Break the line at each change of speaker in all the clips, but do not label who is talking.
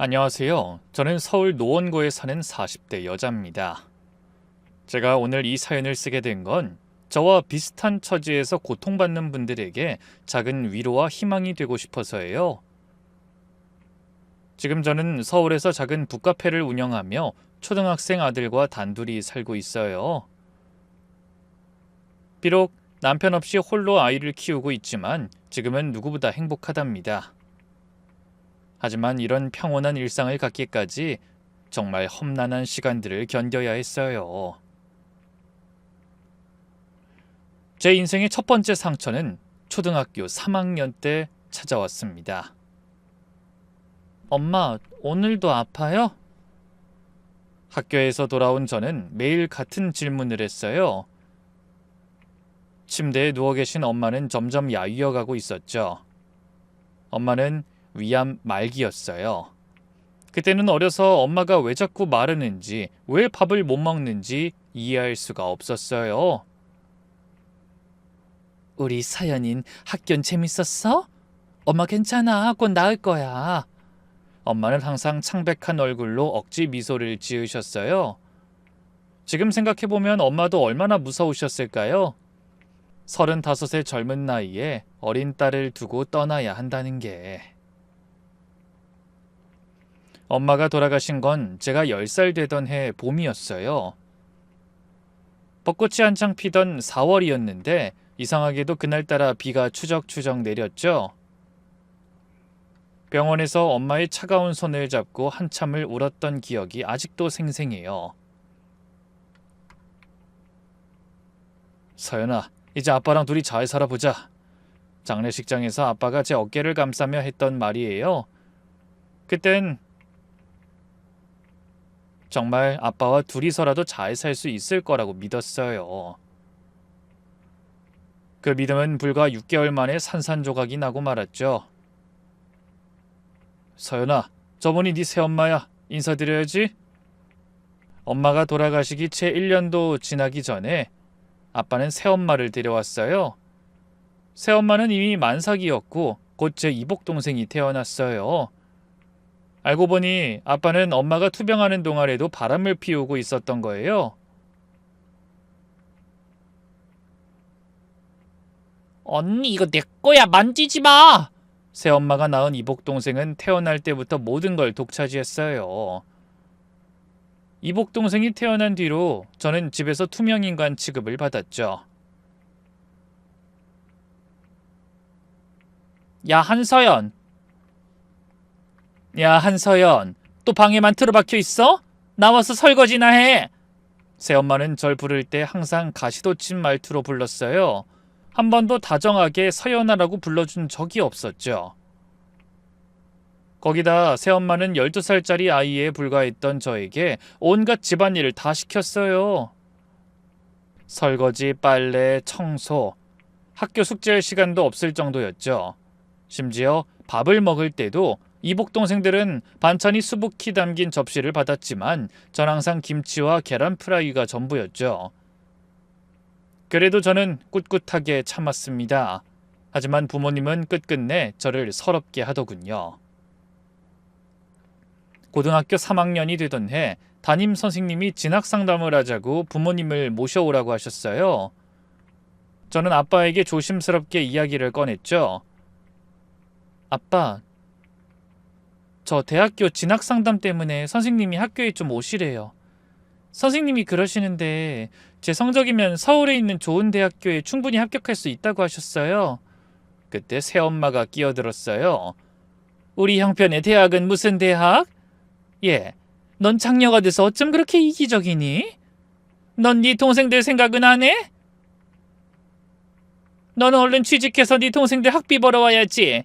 안녕하세요. 저는 서울 노원구에 사는 40대 여자입니다. 제가 오늘 이 사연을 쓰게 된 건 저와 비슷한 처지에서 고통받는 분들에게 작은 위로와 희망이 되고 싶어서예요. 지금 저는 서울에서 작은 북카페를 운영하며 초등학생 아들과 단둘이 살고 있어요. 비록 남편 없이 홀로 아이를 키우고 있지만 지금은 누구보다 행복하답니다. 하지만 이런 평온한 일상을 갖기까지 정말 험난한 시간들을 견뎌야 했어요. 제 인생의 첫 번째 상처는 초등학교 3학년 때 찾아왔습니다. 엄마, 오늘도 아파요? 학교에서 돌아온 저는 매일 같은 질문을 했어요. 침대에 누워 계신 엄마는 점점 야위어가고 있었죠. 엄마는 위암 말기였어요. 그때는 어려서 엄마가 왜 자꾸 마르는지, 왜 밥을 못 먹는지 이해할 수가 없었어요. 우리 사연인 학교는 재밌었어? 엄마 괜찮아. 곧 나을 거야. 엄마는 항상 창백한 얼굴로 억지 미소를 지으셨어요. 지금 생각해보면 엄마도 얼마나 무서우셨을까요? 35의 젊은 나이에 어린 딸을 두고 떠나야 한다는 게. 엄마가 돌아가신 건 제가 10살 되던 해 봄이었어요. 벚꽃이 한창 피던 4월이었는데 이상하게도 그날따라 비가 추적추적 내렸죠. 병원에서 엄마의 차가운 손을 잡고 한참을 울었던 기억이 아직도 생생해요. 서연아, 이제 아빠랑 둘이 잘 살아보자. 장례식장에서 아빠가 제 어깨를 감싸며 했던 말이에요. 그땐 정말 아빠와 둘이서라도 잘 살 수 있을 거라고 믿었어요. 그 믿음은 불과 6개월 만에 산산조각이 나고 말았죠. 서연아, 저분이 네 새엄마야. 인사드려야지. 엄마가 돌아가시기 채 1년도 지나기 전에 아빠는 새엄마를 데려왔어요. 새엄마는 이미 만삭이었고 곧 제 이복동생이 태어났어요. 알고 보니 아빠는 엄마가 투병하는 동안에도 바람을 피우고 있었던 거예요. 언니, 이거 내 거야. 만지지 마! 새엄마가 낳은 이복동생은 태어날 때부터 모든 걸 독차지했어요. 이복동생이 태어난 뒤로 저는 집에서 투명인간 취급을 받았죠. 야, 한서연. 야, 한서연. 또 방에만 틀어박혀 있어? 나와서 설거지나 해. 새엄마는 절 부를 때 항상 가시돋친 말투로 불렀어요. 한 번도 다정하게 서연아라고 불러준 적이 없었죠. 거기다 새엄마는 12살짜리 아이에 불과했던 저에게 온갖 집안일을 다 시켰어요. 설거지, 빨래, 청소, 학교 숙제할 시간도 없을 정도였죠. 심지어 밥을 먹을 때도 이복 동생들은 반찬이 수북히 담긴 접시를 받았지만 전 항상 김치와 계란 프라이가 전부였죠. 그래도 저는 꿋꿋하게 참았습니다. 하지만 부모님은 끝끝내 저를 서럽게 하더군요. 고등학교 3학년이 되던 해 담임 선생님이 진학상담을 하자고 부모님을 모셔오라고 하셨어요. 저는 아빠에게 조심스럽게 이야기를 꺼냈죠. 아빠, 저 대학교 진학상담 때문에 선생님이 학교에 좀 오시래요. 선생님이 그러시는데 제 성적이면 서울에 있는 좋은 대학교에 충분히 합격할 수 있다고 하셨어요. 그때 새엄마가 끼어들었어요. 우리 형편의 대학은 무슨 대학? 예, 넌 장녀가 돼서 어쩜 그렇게 이기적이니? 넌 네 동생들 생각은 안 해? 너는 얼른 취직해서 네 동생들 학비 벌어와야지.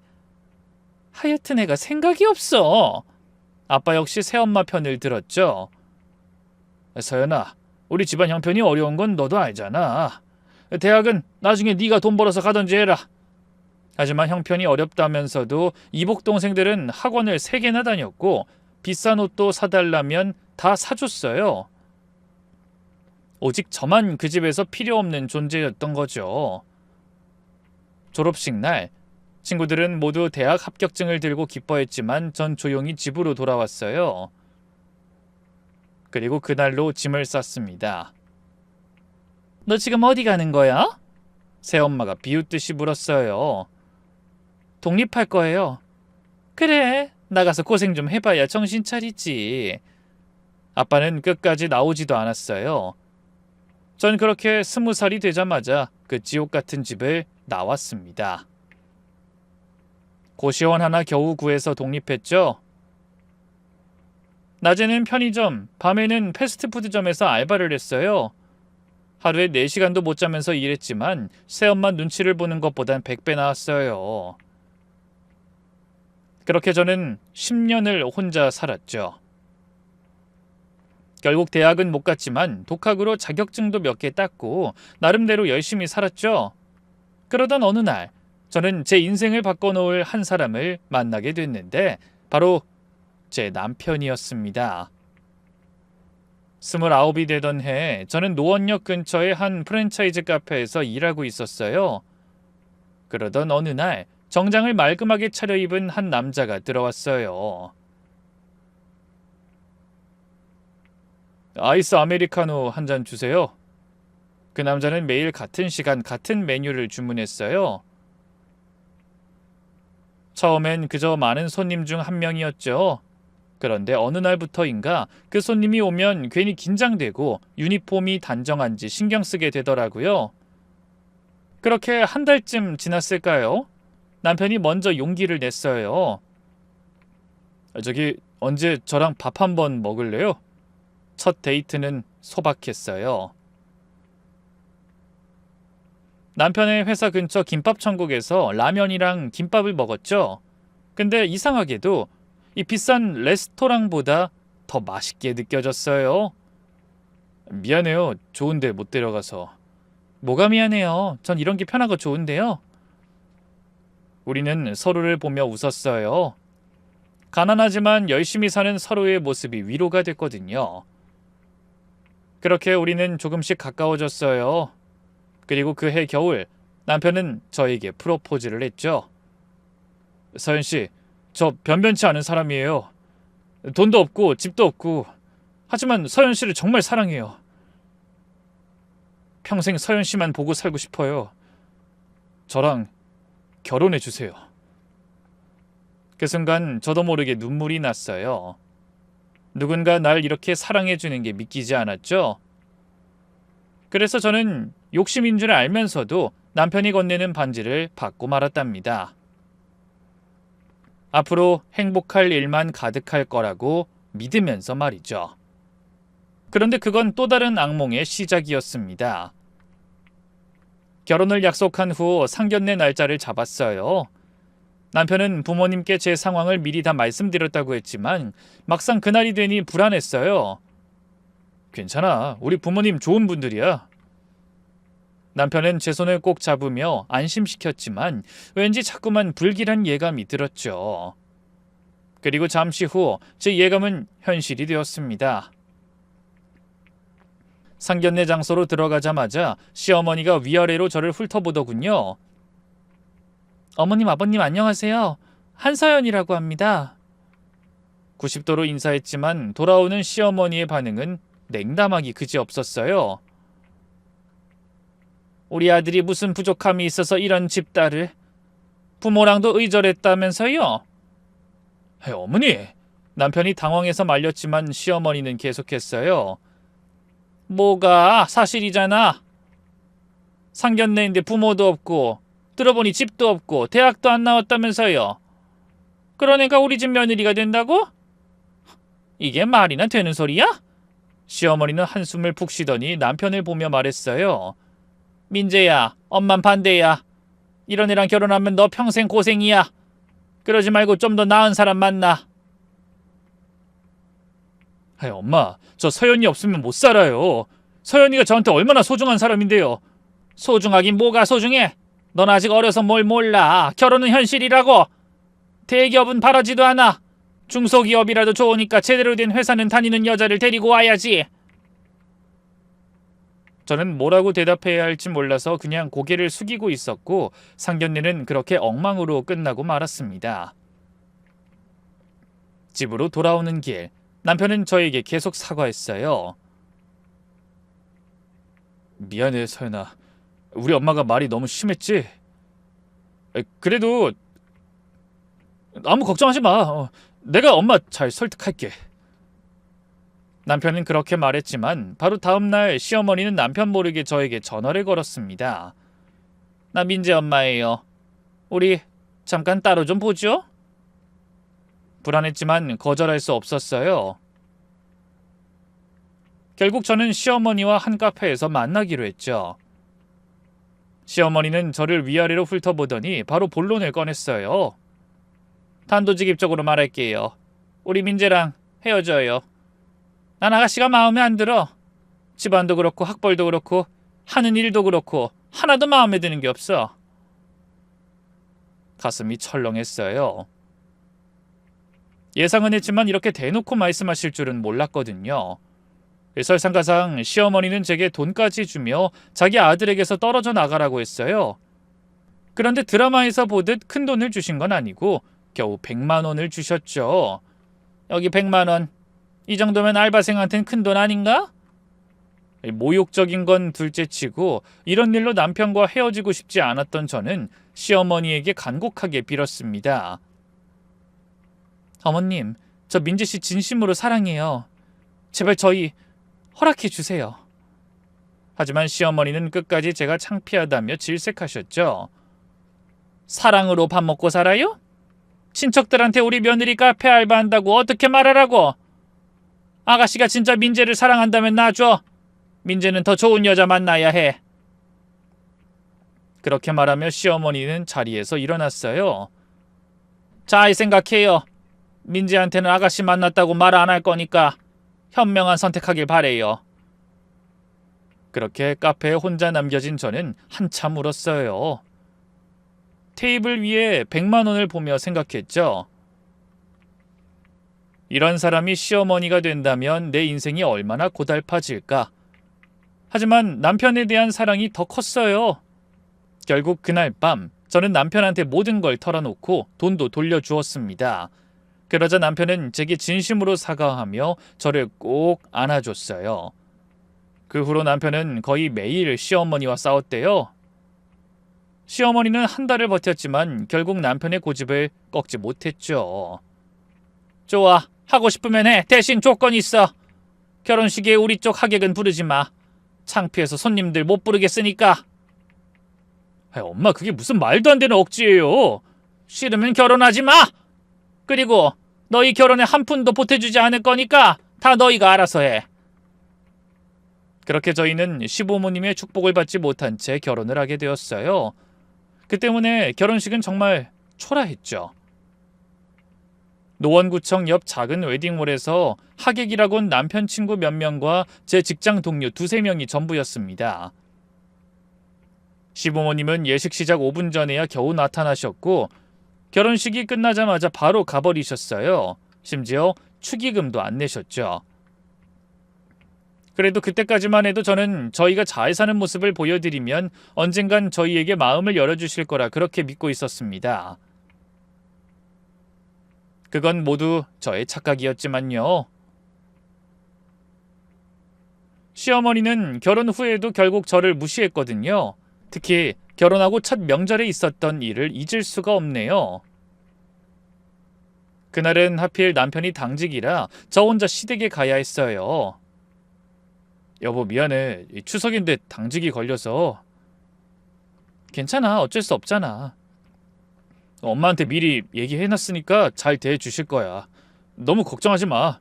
하여튼 애가 생각이 없어. 아빠 역시 새엄마 편을 들었죠. 서연아, 우리 집안 형편이 어려운 건 너도 알잖아. 대학은 나중에 네가 돈 벌어서 가던지 해라. 하지만 형편이 어렵다면서도 이복 동생들은 학원을 3개나 다녔고 비싼 옷도 사달라면 다 사줬어요. 오직 저만 그 집에서 필요 없는 존재였던 거죠. 졸업식 날 친구들은 모두 대학 합격증을 들고 기뻐했지만 전 조용히 집으로 돌아왔어요. 그리고 그날로 짐을 쌌습니다. 너 지금 어디 가는 거야? 새엄마가 비웃듯이 물었어요. 독립할 거예요. 그래, 나가서 고생 좀 해봐야 정신 차리지. 아빠는 끝까지 나오지도 않았어요. 전 그렇게 20살이 되자마자 그 지옥 같은 집을 나왔습니다. 고시원 하나 겨우 구해서 독립했죠. 낮에는 편의점, 밤에는 패스트푸드점에서 알바를 했어요. 하루에 4시간도 못 자면서 일했지만 새엄마 눈치를 보는 것보단 100배 나았어요. 그렇게 저는 10년을 혼자 살았죠. 결국 대학은 못 갔지만 독학으로 자격증도 몇 개 땄고 나름대로 열심히 살았죠. 그러던 어느 날 저는 제 인생을 바꿔놓을 한 사람을 만나게 됐는데 바로 제 남편이었습니다. 29이 되던 해 저는 노원역 근처의 한 프랜차이즈 카페에서 일하고 있었어요. 그러던 어느 날 정장을 말끔하게 차려입은 한 남자가 들어왔어요. 아이스 아메리카노 한 잔 주세요. 그 남자는 매일 같은 시간 같은 메뉴를 주문했어요. 처음엔 그저 많은 손님 중 한 명이었죠. 그런데 어느 날부터인가 그 손님이 오면 괜히 긴장되고 유니폼이 단정한지 신경 쓰게 되더라고요. 그렇게 한 달쯤 지났을까요? 남편이 먼저 용기를 냈어요. 저기 언제 저랑 밥 한번 먹을래요? 첫 데이트는 소박했어요. 남편의 회사 근처 김밥 천국에서 라면이랑 김밥을 먹었죠. 근데 이상하게도 이 비싼 레스토랑보다 더 맛있게 느껴졌어요. 미안해요. 좋은데 못 데려가서. 뭐가 미안해요. 전 이런 게 편하고 좋은데요. 우리는 서로를 보며 웃었어요. 가난하지만 열심히 사는 서로의 모습이 위로가 됐거든요. 그렇게 우리는 조금씩 가까워졌어요. 그리고 그해 겨울 남편은 저에게 프로포즈를 했죠. 서연 씨, 저 변변치 않은 사람이에요. 돈도 없고 집도 없고 하지만 서연 씨를 정말 사랑해요. 평생 서연 씨만 보고 살고 싶어요. 저랑 결혼해 주세요. 그 순간 저도 모르게 눈물이 났어요. 누군가 날 이렇게 사랑해 주는 게 믿기지 않았죠. 그래서 저는 욕심인 줄 알면서도 남편이 건네는 반지를 받고 말았답니다. 앞으로 행복할 일만 가득할 거라고 믿으면서 말이죠. 그런데 그건 또 다른 악몽의 시작이었습니다. 결혼을 약속한 후 상견례 날짜를 잡았어요. 남편은 부모님께 제 상황을 미리 다 말씀드렸다고 했지만 막상 그날이 되니 불안했어요. 괜찮아. 우리 부모님 좋은 분들이야. 남편은 제 손을 꼭 잡으며 안심시켰지만 왠지 자꾸만 불길한 예감이 들었죠. 그리고 잠시 후 제 예감은 현실이 되었습니다. 상견례 장소로 들어가자마자 시어머니가 위아래로 저를 훑어보더군요. 어머님, 아버님 안녕하세요. 한서연이라고 합니다. 90도로 인사했지만 돌아오는 시어머니의 반응은 냉담하기 그지없었어요. 우리 아들이 무슨 부족함이 있어서 이런 집딸을 부모랑도 의절했다면서요? 어머니! 남편이 당황해서 말렸지만 시어머니는 계속했어요. 뭐가 사실이잖아. 상견례인데 부모도 없고 들어보니 집도 없고 대학도 안 나왔다면서요. 그러니까 우리 집 며느리가 된다고? 이게 말이나 되는 소리야? 시어머니는 한숨을 푹 쉬더니 남편을 보며 말했어요. 민재야, 엄만 반대야. 이런 애랑 결혼하면 너 평생 고생이야. 그러지 말고 좀 더 나은 사람 만나. 엄마, 저 서연이 없으면 못 살아요. 서연이가 저한테 얼마나 소중한 사람인데요. 소중하긴 뭐가 소중해? 넌 아직 어려서 뭘 몰라. 결혼은 현실이라고. 대기업은 바라지도 않아. 중소기업이라도 좋으니까 제대로 된 회사는 다니는 여자를 데리고 와야지. 저는 뭐라고 대답해야 할지 몰라서 그냥 고개를 숙이고 있었고 상견례는 그렇게 엉망으로 끝나고 말았습니다. 집으로 돌아오는 길, 남편은 저에게 계속 사과했어요. 미안해, 서연아. 우리 엄마가 말이 너무 심했지? 그래도 아무 걱정하지 마. 내가 엄마 잘 설득할게. 남편은 그렇게 말했지만 바로 다음날 시어머니는 남편 모르게 저에게 전화를 걸었습니다. 나 민재 엄마예요. 우리 잠깐 따로 좀 보죠? 불안했지만 거절할 수 없었어요. 결국 저는 시어머니와 한 카페에서 만나기로 했죠. 시어머니는 저를 위아래로 훑어보더니 바로 본론을 꺼냈어요. 단도직입적으로 말할게요. 우리 민재랑 헤어져요. 난 아가씨가 마음에 안 들어. 집안도 그렇고 학벌도 그렇고 하는 일도 그렇고 하나도 마음에 드는 게 없어. 가슴이 철렁했어요. 예상은 했지만 이렇게 대놓고 말씀하실 줄은 몰랐거든요. 설상가상 시어머니는 제게 돈까지 주며 자기 아들에게서 떨어져 나가라고 했어요. 그런데 드라마에서 보듯 큰 돈을 주신 건 아니고 겨우 100만 원을 주셨죠. 여기 100만 원. 이 정도면 알바생한텐 큰 돈 아닌가? 모욕적인 건 둘째치고 이런 일로 남편과 헤어지고 싶지 않았던 저는 시어머니에게 간곡하게 빌었습니다. 어머님, 저 민재씨 진심으로 사랑해요. 제발 저희 허락해 주세요. 하지만 시어머니는 끝까지 제가 창피하다며 질색하셨죠. 사랑으로 밥 먹고 살아요? 친척들한테 우리 며느리 카페 알바한다고 어떻게 말하라고? 아가씨가 진짜 민재를 사랑한다면 놔줘. 민재는 더 좋은 여자 만나야 해. 그렇게 말하며 시어머니는 자리에서 일어났어요. 잘 생각해요. 민재한테는 아가씨 만났다고 말 안 할 거니까 현명한 선택하길 바래요. 그렇게 카페에 혼자 남겨진 저는 한참 울었어요. 테이블 위에 100만 원을 보며 생각했죠. 이런 사람이 시어머니가 된다면 내 인생이 얼마나 고달파질까. 하지만 남편에 대한 사랑이 더 컸어요. 결국 그날 밤 저는 남편한테 모든 걸 털어놓고 돈도 돌려주었습니다. 그러자 남편은 제게 진심으로 사과하며 저를 꼭 안아줬어요. 그 후로 남편은 거의 매일 시어머니와 싸웠대요. 시어머니는 한 달을 버텼지만 결국 남편의 고집을 꺾지 못했죠. 좋아, 하고 싶으면 해. 대신 조건이 있어. 결혼식에 우리 쪽 하객은 부르지 마. 창피해서 손님들 못 부르겠으니까. 엄마, 그게 무슨 말도 안 되는 억지예요. 싫으면 결혼하지 마. 그리고 너희 결혼에 한 푼도 보태주지 않을 거니까 다 너희가 알아서 해. 그렇게 저희는 시부모님의 축복을 받지 못한 채 결혼을 하게 되었어요. 그 때문에 결혼식은 정말 초라했죠. 노원구청 옆 작은 웨딩홀에서 하객이라곤 남편 친구 몇 명과 제 직장 동료 2~3명이 전부였습니다. 시부모님은 예식 시작 5분 전에야 겨우 나타나셨고 결혼식이 끝나자마자 바로 가버리셨어요. 심지어 축의금도 안 내셨죠. 그래도 그때까지만 해도 저는 저희가 잘 사는 모습을 보여드리면 언젠간 저희에게 마음을 열어주실 거라 그렇게 믿고 있었습니다. 그건 모두 저의 착각이었지만요. 시어머니는 결혼 후에도 결국 저를 무시했거든요. 특히 결혼하고 첫 명절에 있었던 일을 잊을 수가 없네요. 그날은 하필 남편이 당직이라 저 혼자 시댁에 가야 했어요. 여보, 미안해. 추석인데 당직이 걸려서. 괜찮아. 어쩔 수 없잖아. 엄마한테 미리 얘기해놨으니까 잘 대해주실 거야. 너무 걱정하지 마.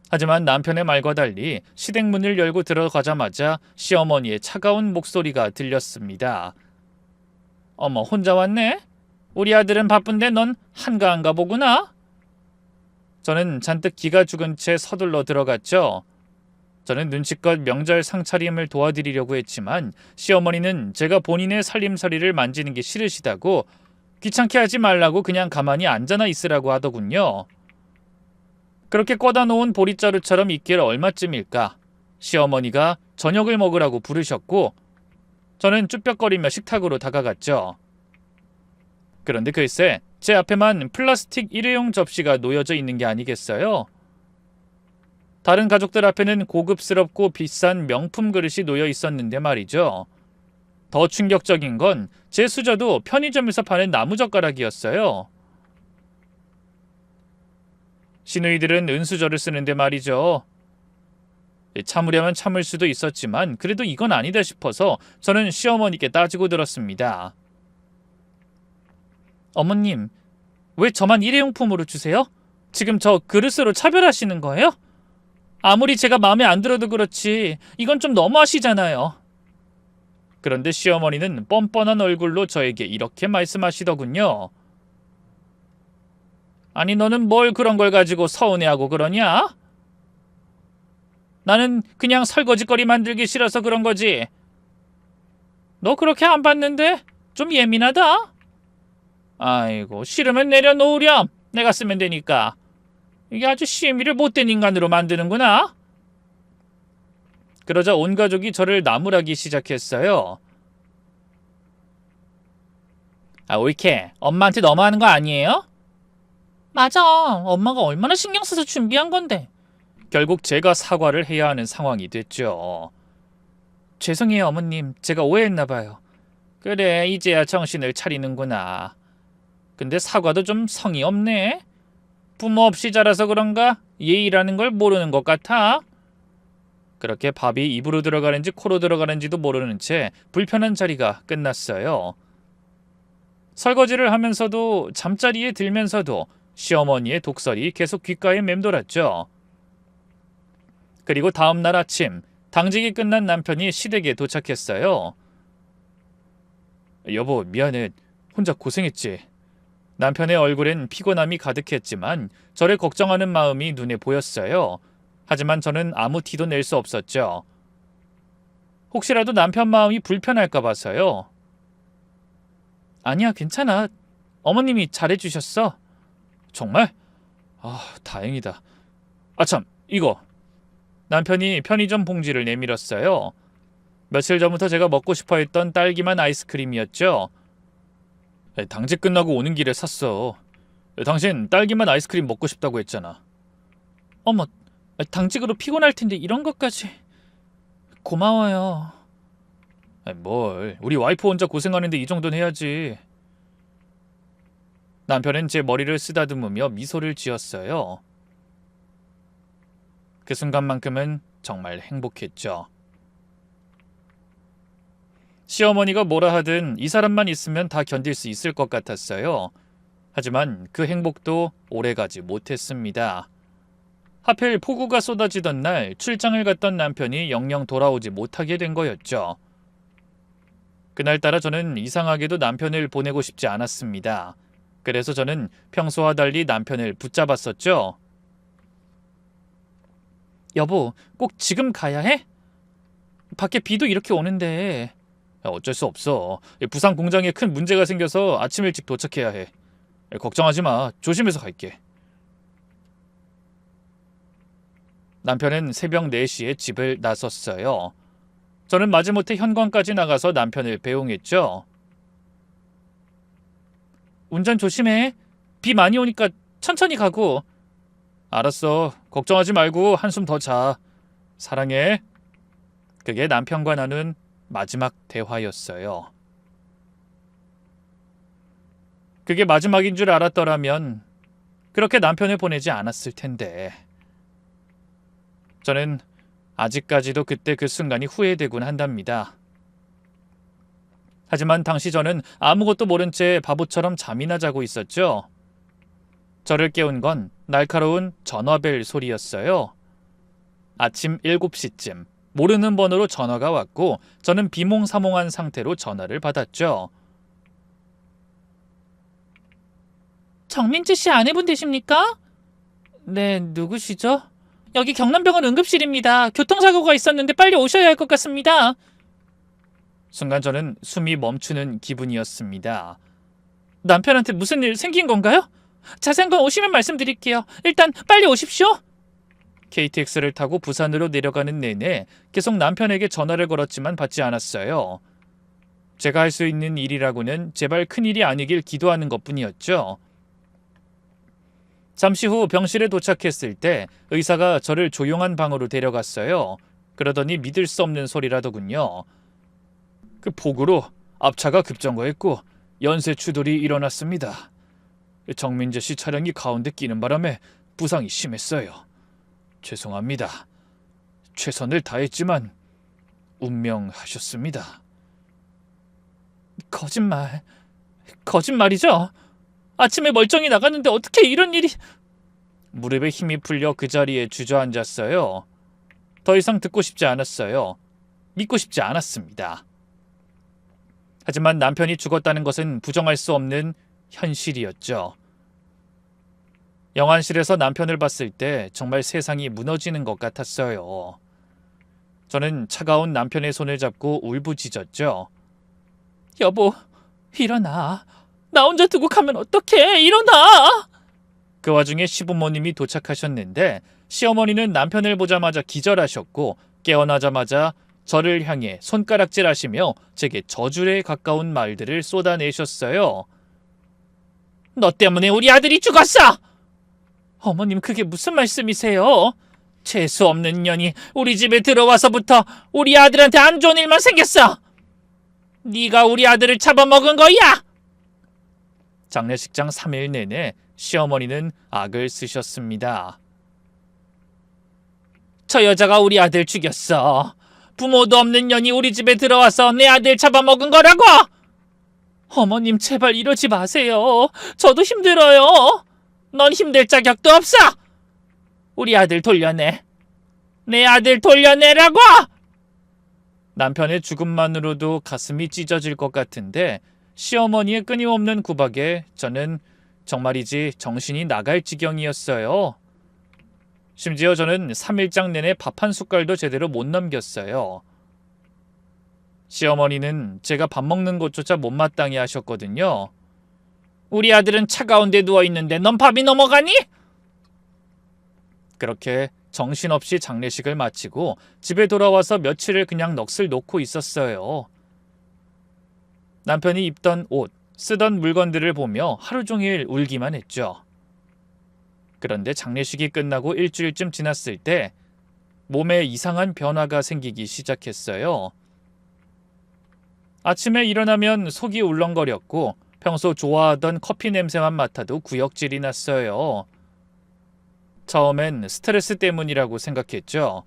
하지만 남편의 말과 달리 시댁 문을 열고 들어가자마자 시어머니의 차가운 목소리가 들렸습니다. 어머, 혼자 왔네? 우리 아들은 바쁜데 넌 한가한가 보구나? 저는 잔뜩 기가 죽은 채 서둘러 들어갔죠. 저는 눈치껏 명절 상차림을 도와드리려고 했지만 시어머니는 제가 본인의 살림살이를 만지는 게 싫으시다고 귀찮게 하지 말라고 그냥 가만히 앉아나 있으라고 하더군요. 그렇게 꽂아 놓은 보릿자루처럼 있길 얼마쯤일까? 시어머니가 저녁을 먹으라고 부르셨고 저는 쭈뼛거리며 식탁으로 다가갔죠. 그런데 글쎄 제 앞에만 플라스틱 일회용 접시가 놓여져 있는 게 아니겠어요? 다른 가족들 앞에는 고급스럽고 비싼 명품 그릇이 놓여 있었는데 말이죠. 더 충격적인 건 제 수저도 편의점에서 파는 나무젓가락이었어요. 시누이들은 은수저를 쓰는데 말이죠. 참으려면 참을 수도 있었지만 그래도 이건 아니다 싶어서 저는 시어머니께 따지고 들었습니다. 어머님, 왜 저만 일회용품으로 주세요? 지금 저 그릇으로 차별하시는 거예요? 아무리 제가 마음에 안 들어도 그렇지 이건 좀 너무하시잖아요. 그런데 시어머니는 뻔뻔한 얼굴로 저에게 이렇게 말씀하시더군요. 아니 너는 뭘 그런 걸 가지고 서운해하고 그러냐? 나는 그냥 설거지거리 만들기 싫어서 그런 거지. 너 그렇게 안 봤는데 좀 예민하다. 아이고 싫으면 내려놓으렴. 내가 쓰면 되니까. 이게 아주 시미를 못된 인간으로 만드는구나. 그러자 온 가족이 저를 나무라기 시작했어요. 올케, 엄마한테 너무하는 거 아니에요? 맞아. 엄마가 얼마나 신경 써서 준비한 건데. 결국 제가 사과를 해야 하는 상황이 됐죠. 죄송해요, 어머님. 제가 오해했나 봐요. 그래, 이제야 정신을 차리는구나. 근데 사과도 좀 성의 없네. 부모 없이 자라서 그런가 예의라는 걸 모르는 것 같아. 그렇게 밥이 입으로 들어가는지 코로 들어가는지도 모르는 채 불편한 자리가 끝났어요. 설거지를 하면서도 잠자리에 들면서도 시어머니의 독설이 계속 귓가에 맴돌았죠. 그리고 다음 날 아침 당직이 끝난 남편이 시댁에 도착했어요. 여보, 미안해. 혼자 고생했지. 남편의 얼굴엔 피곤함이 가득했지만 저를 걱정하는 마음이 눈에 보였어요. 하지만 저는 아무 티도 낼 수 없었죠. 혹시라도 남편 마음이 불편할까 봐서요. 아니야, 괜찮아. 어머님이 잘해주셨어. 정말? 다행이다. 참, 이거. 남편이 편의점 봉지를 내밀었어요. 며칠 전부터 제가 먹고 싶어 했던 딸기맛 아이스크림이었죠. 당직 끝나고 오는 길에 샀어. 당신 딸기맛 아이스크림 먹고 싶다고 했잖아. 어머, 당직으로 피곤할 텐데 이런 것까지. 고마워요. 뭘, 우리 와이프 혼자 고생하는데 이 정도는 해야지. 남편은 제 머리를 쓰다듬으며 미소를 지었어요. 그 순간만큼은 정말 행복했죠. 시어머니가 뭐라 하든 이 사람만 있으면 다 견딜 수 있을 것 같았어요. 하지만 그 행복도 오래가지 못했습니다. 하필 폭우가 쏟아지던 날 출장을 갔던 남편이 영영 돌아오지 못하게 된 거였죠. 그날따라 저는 이상하게도 남편을 보내고 싶지 않았습니다. 그래서 저는 평소와 달리 남편을 붙잡았었죠. 여보, 꼭 지금 가야 해? 밖에 비도 이렇게 오는데. 어쩔 수 없어. 부산 공장에 큰 문제가 생겨서 아침 일찍 도착해야 해. 걱정하지 마. 조심해서 갈게. 남편은 새벽 4시에 집을 나섰어요. 저는 마지못해 현관까지 나가서 남편을 배웅했죠. 운전 조심해. 비 많이 오니까 천천히 가고. 알았어. 걱정하지 말고 한숨 더 자. 사랑해. 그게 남편과 나눈 마지막 대화였어요. 그게 마지막인 줄 알았더라면 그렇게 남편을 보내지 않았을 텐데. 저는 아직까지도 그때 그 순간이 후회되곤 한답니다. 하지만 당시 저는 아무것도 모른 채 바보처럼 잠이나 자고 있었죠. 저를 깨운 건 날카로운 전화벨 소리였어요. 아침 7시쯤 모르는 번호로 전화가 왔고 저는 비몽사몽한 상태로 전화를 받았죠. 정민지 씨 아내분 되십니까? 네, 누구시죠? 여기 경남병원 응급실입니다. 교통사고가 있었는데 빨리 오셔야 할 것 같습니다. 순간 저는 숨이 멈추는 기분이었습니다. 남편한테 무슨 일 생긴 건가요? 자세한 건 오시면 말씀드릴게요. 일단 빨리 오십시오. KTX를 타고 부산으로 내려가는 내내 계속 남편에게 전화를 걸었지만 받지 않았어요. 제가 할 수 있는 일이라고는 제발 큰일이 아니길 기도하는 것뿐이었죠. 잠시 후 병실에 도착했을 때 의사가 저를 조용한 방으로 데려갔어요. 그러더니 믿을 수 없는 소리라더군요. 그 폭우로 앞차가 급정거했고 연쇄 추돌이 일어났습니다. 정민재 씨 차량이 가운데 끼는 바람에 부상이 심했어요. 죄송합니다. 최선을 다했지만 운명하셨습니다. 거짓말이죠? 아침에 멀쩡히 나갔는데 어떻게 이런 일이... 무릎에 힘이 풀려 그 자리에 주저앉았어요. 더 이상 듣고 싶지 않았어요. 믿고 싶지 않았습니다. 하지만 남편이 죽었다는 것은 부정할 수 없는 현실이었죠. 영안실에서 남편을 봤을 때 정말 세상이 무너지는 것 같았어요. 저는 차가운 남편의 손을 잡고 울부짖었죠. 여보, 일어나. 나 혼자 두고 가면 어떡해. 일어나. 그 와중에 시부모님이 도착하셨는데 시어머니는 남편을 보자마자 기절하셨고 깨어나자마자 저를 향해 손가락질하시며 제게 저주에 가까운 말들을 쏟아내셨어요. 너 때문에 우리 아들이 죽었어! 어머님, 그게 무슨 말씀이세요? 재수 없는 년이 우리 집에 들어와서부터 우리 아들한테 안 좋은 일만 생겼어! 네가 우리 아들을 잡아먹은 거야! 장례식장 3일 내내 시어머니는 악을 쓰셨습니다. 저 여자가 우리 아들 죽였어. 부모도 없는 년이 우리 집에 들어와서 내 아들 잡아먹은 거라고! 어머님, 제발 이러지 마세요. 저도 힘들어요. 넌 힘들 자격도 없어. 우리 아들 돌려내. 내 아들 돌려내라고! 남편의 죽음만으로도 가슴이 찢어질 것 같은데 시어머니의 끊임없는 구박에 저는 정말이지 정신이 나갈 지경이었어요. 심지어 저는 3일장 내내 밥 한 숟갈도 제대로 못 넘겼어요. 시어머니는 제가 밥 먹는 것조차 못마땅해 하셨거든요. 우리 아들은 차가운 데 누워있는데 넌 밥이 넘어가니? 그렇게 정신없이 장례식을 마치고 집에 돌아와서 며칠을 그냥 넋을 놓고 있었어요. 남편이 입던 옷, 쓰던 물건들을 보며 하루 종일 울기만 했죠. 그런데 장례식이 끝나고 일주일쯤 지났을 때 몸에 이상한 변화가 생기기 시작했어요. 아침에 일어나면 속이 울렁거렸고 평소 좋아하던 커피 냄새만 맡아도 구역질이 났어요. 처음엔 스트레스 때문이라고 생각했죠.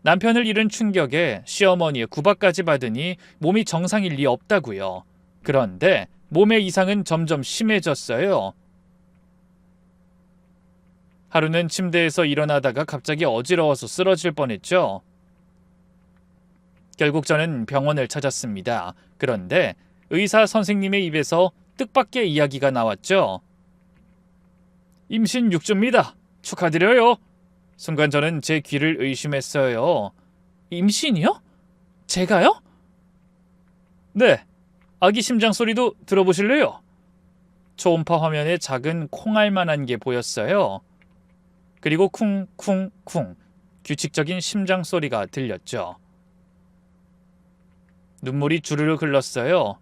남편을 잃은 충격에 시어머니의 구박까지 받으니 몸이 정상일 리 없다고요. 그런데 몸의 이상은 점점 심해졌어요. 하루는 침대에서 일어나다가 갑자기 어지러워서 쓰러질 뻔했죠. 결국 저는 병원을 찾았습니다. 그런데 의사 선생님의 입에서 뜻밖의 이야기가 나왔죠. 임신 6주입니다. 축하드려요. 순간 저는 제 귀를 의심했어요. 임신이요? 제가요? 네. 아기 심장 소리도 들어보실래요? 초음파 화면에 작은 콩알만한 게 보였어요. 그리고 쿵쿵쿵 규칙적인 심장 소리가 들렸죠. 눈물이 주르륵 흘렀어요.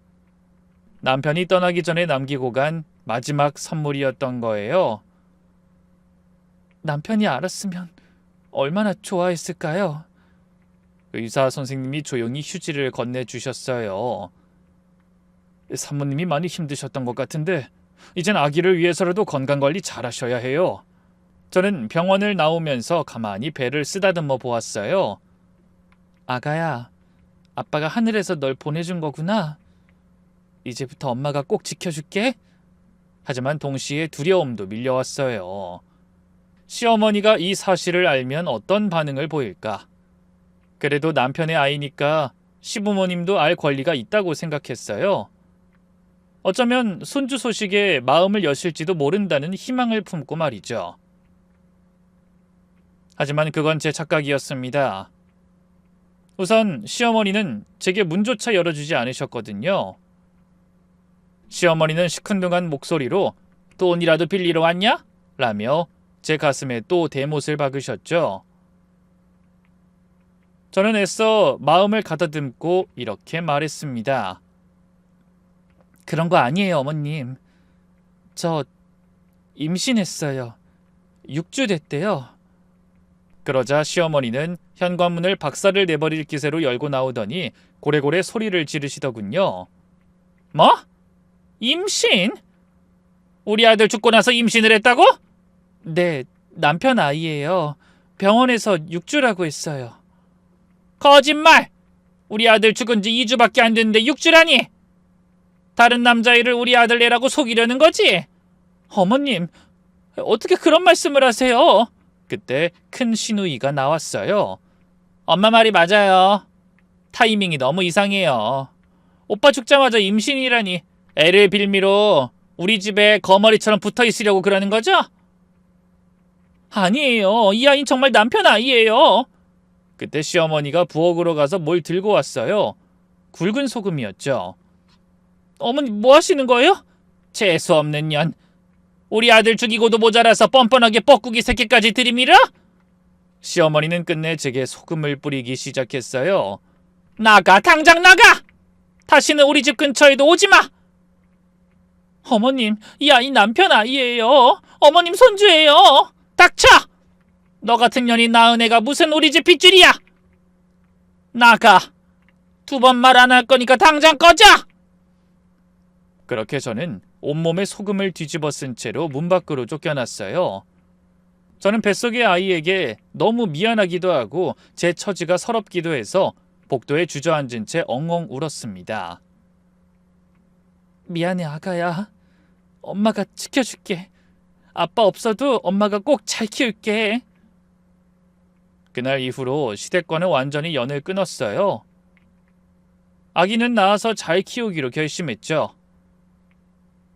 남편이 떠나기 전에 남기고 간 마지막 선물이었던 거예요. 남편이 알았으면 얼마나 좋아했을까요? 의사 선생님이 조용히 휴지를 건네주셨어요. 산모님이 많이 힘드셨던 것 같은데 이젠 아기를 위해서라도 건강관리 잘하셔야 해요. 저는 병원을 나오면서 가만히 배를 쓰다듬어 보았어요. 아가야, 아빠가 하늘에서 널 보내준 거구나. 이제부터 엄마가 꼭 지켜줄게. 하지만 동시에 두려움도 밀려왔어요. 시어머니가 이 사실을 알면 어떤 반응을 보일까? 그래도 남편의 아이니까 시부모님도 알 권리가 있다고 생각했어요. 어쩌면 손주 소식에 마음을 여실지도 모른다는 희망을 품고 말이죠. 하지만 그건 제 착각이었습니다. 우선 시어머니는 제게 문조차 열어주지 않으셨거든요. 시어머니는 시큰둥한 목소리로 돈이라도 빌리러 왔냐? 라며 제 가슴에 또 대못을 박으셨죠. 저는 애써 마음을 가다듬고 이렇게 말했습니다. 그런 거 아니에요, 어머님. 저 임신했어요. 6주 됐대요. 그러자 시어머니는 현관문을 박살을 내버릴 기세로 열고 나오더니 고래고래 소리를 지르시더군요. 뭐? 임신? 우리 아들 죽고 나서 임신을 했다고? 네, 남편 아이예요. 병원에서 6주라고 했어요. 거짓말! 우리 아들 죽은 지 2주밖에 안 됐는데 6주라니! 다른 남자애를 우리 아들 내라고 속이려는 거지? 어머님, 어떻게 그런 말씀을 하세요? 그때 큰 시누이가 나왔어요. 엄마 말이 맞아요. 타이밍이 너무 이상해요. 오빠 죽자마자 임신이라니. 애를 빌미로 우리 집에 거머리처럼 붙어 있으려고 그러는 거죠? 아니에요. 이 아이는 정말 남편 아이예요. 그때 시어머니가 부엌으로 가서 뭘 들고 왔어요. 굵은 소금이었죠. 어머니 뭐 하시는 거예요? 재수없는 년. 우리 아들 죽이고도 모자라서 뻔뻔하게 뻐꾸기 새끼까지 들이밀어? 시어머니는 끝내 제게 소금을 뿌리기 시작했어요. 나가! 당장 나가! 다시는 우리 집 근처에도 오지 마! 어머님, 이 아이 남편 아이예요. 어머님 손주예요. 닥쳐! 너 같은 년이 낳은 애가 무슨 우리 집 핏줄이야! 나가! 2번 말 안 할 거니까 당장 꺼져! 그렇게 저는 온몸에 소금을 뒤집어 쓴 채로 문 밖으로 쫓겨났어요. 저는 뱃속의 아이에게 너무 미안하기도 하고 제 처지가 서럽기도 해서 복도에 주저앉은 채 엉엉 울었습니다. 미안해 아가야. 엄마가 지켜줄게. 아빠 없어도 엄마가 꼭 잘 키울게. 그날 이후로 시댁과는 완전히 연을 끊었어요. 아기는 낳아서 잘 키우기로 결심했죠.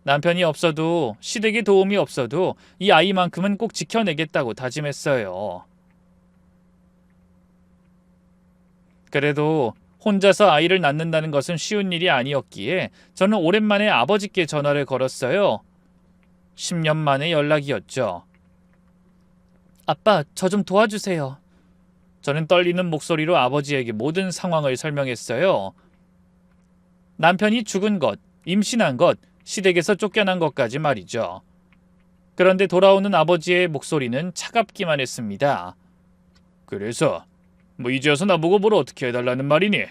남편이 없어도 시댁의 도움이 없어도 이 아이만큼은 꼭 지켜내겠다고 다짐했어요. 그래도 혼자서 아이를 낳는다는 것은 쉬운 일이 아니었기에 저는 오랜만에 아버지께 전화를 걸었어요. 10년 만의 연락이었죠. 아빠, 저 좀 도와주세요. 저는 떨리는 목소리로 아버지에게 모든 상황을 설명했어요. 남편이 죽은 것, 임신한 것, 시댁에서 쫓겨난 것까지 말이죠. 그런데 돌아오는 아버지의 목소리는 차갑기만 했습니다. 그래서 뭐 이제 와서 나보고 뭘 어떻게 해달라는 말이니?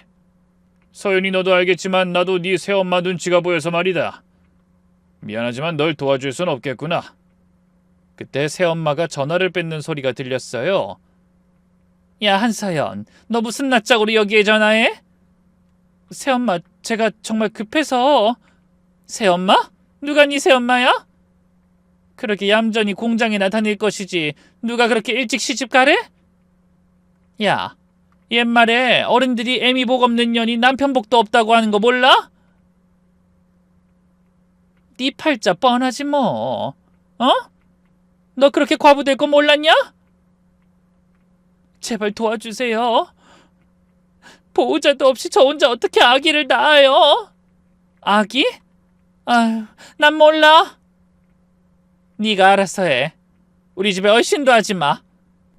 서연이 너도 알겠지만 나도 네 새엄마 눈치가 보여서 말이다. 미안하지만 널 도와줄 순 없겠구나. 그때 새엄마가 전화를 뺏는 소리가 들렸어요. 야 한서연, 너 무슨 낯짝으로 여기에 전화해? 새엄마, 제가 정말 급해서. 새엄마? 누가 네 새엄마야? 그렇게 얌전히 공장에나 다닐 것이지 누가 그렇게 일찍 시집가래? 야, 옛말에 어른들이 애미 복 없는 년이 남편 복도 없다고 하는 거 몰라? 네 팔자 뻔하지 뭐. 어? 너 그렇게 과부될 거 몰랐냐? 제발 도와주세요. 보호자도 없이 저 혼자 어떻게 아기를 낳아요? 아기? 아휴, 난 몰라. 네가 알아서 해. 우리 집에 얼씬도 하지 마.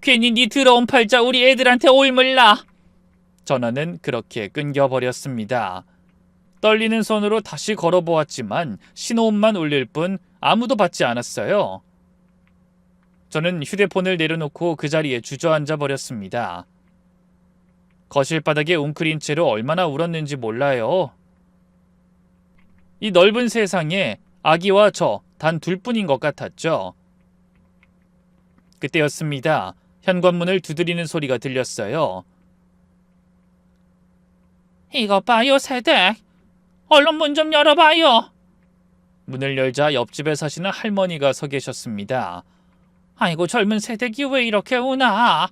괜히 네 더러운 팔자 우리 애들한테 옮을라. 전화는 그렇게 끊겨버렸습니다. 떨리는 손으로 다시 걸어보았지만 신호음만 울릴 뿐 아무도 받지 않았어요. 저는 휴대폰을 내려놓고 그 자리에 주저앉아 버렸습니다. 거실 바닥에 웅크린 채로 얼마나 울었는지 몰라요. 이 넓은 세상에 아기와 저 단 둘뿐인 것 같았죠. 그때였습니다. 현관문을 두드리는 소리가 들렸어요. 이거 봐요, 새댁. 얼른 문 좀 열어봐요. 문을 열자 옆집에 사시는 할머니가 서 계셨습니다. 아이고 젊은 새댁이 왜 이렇게 우나?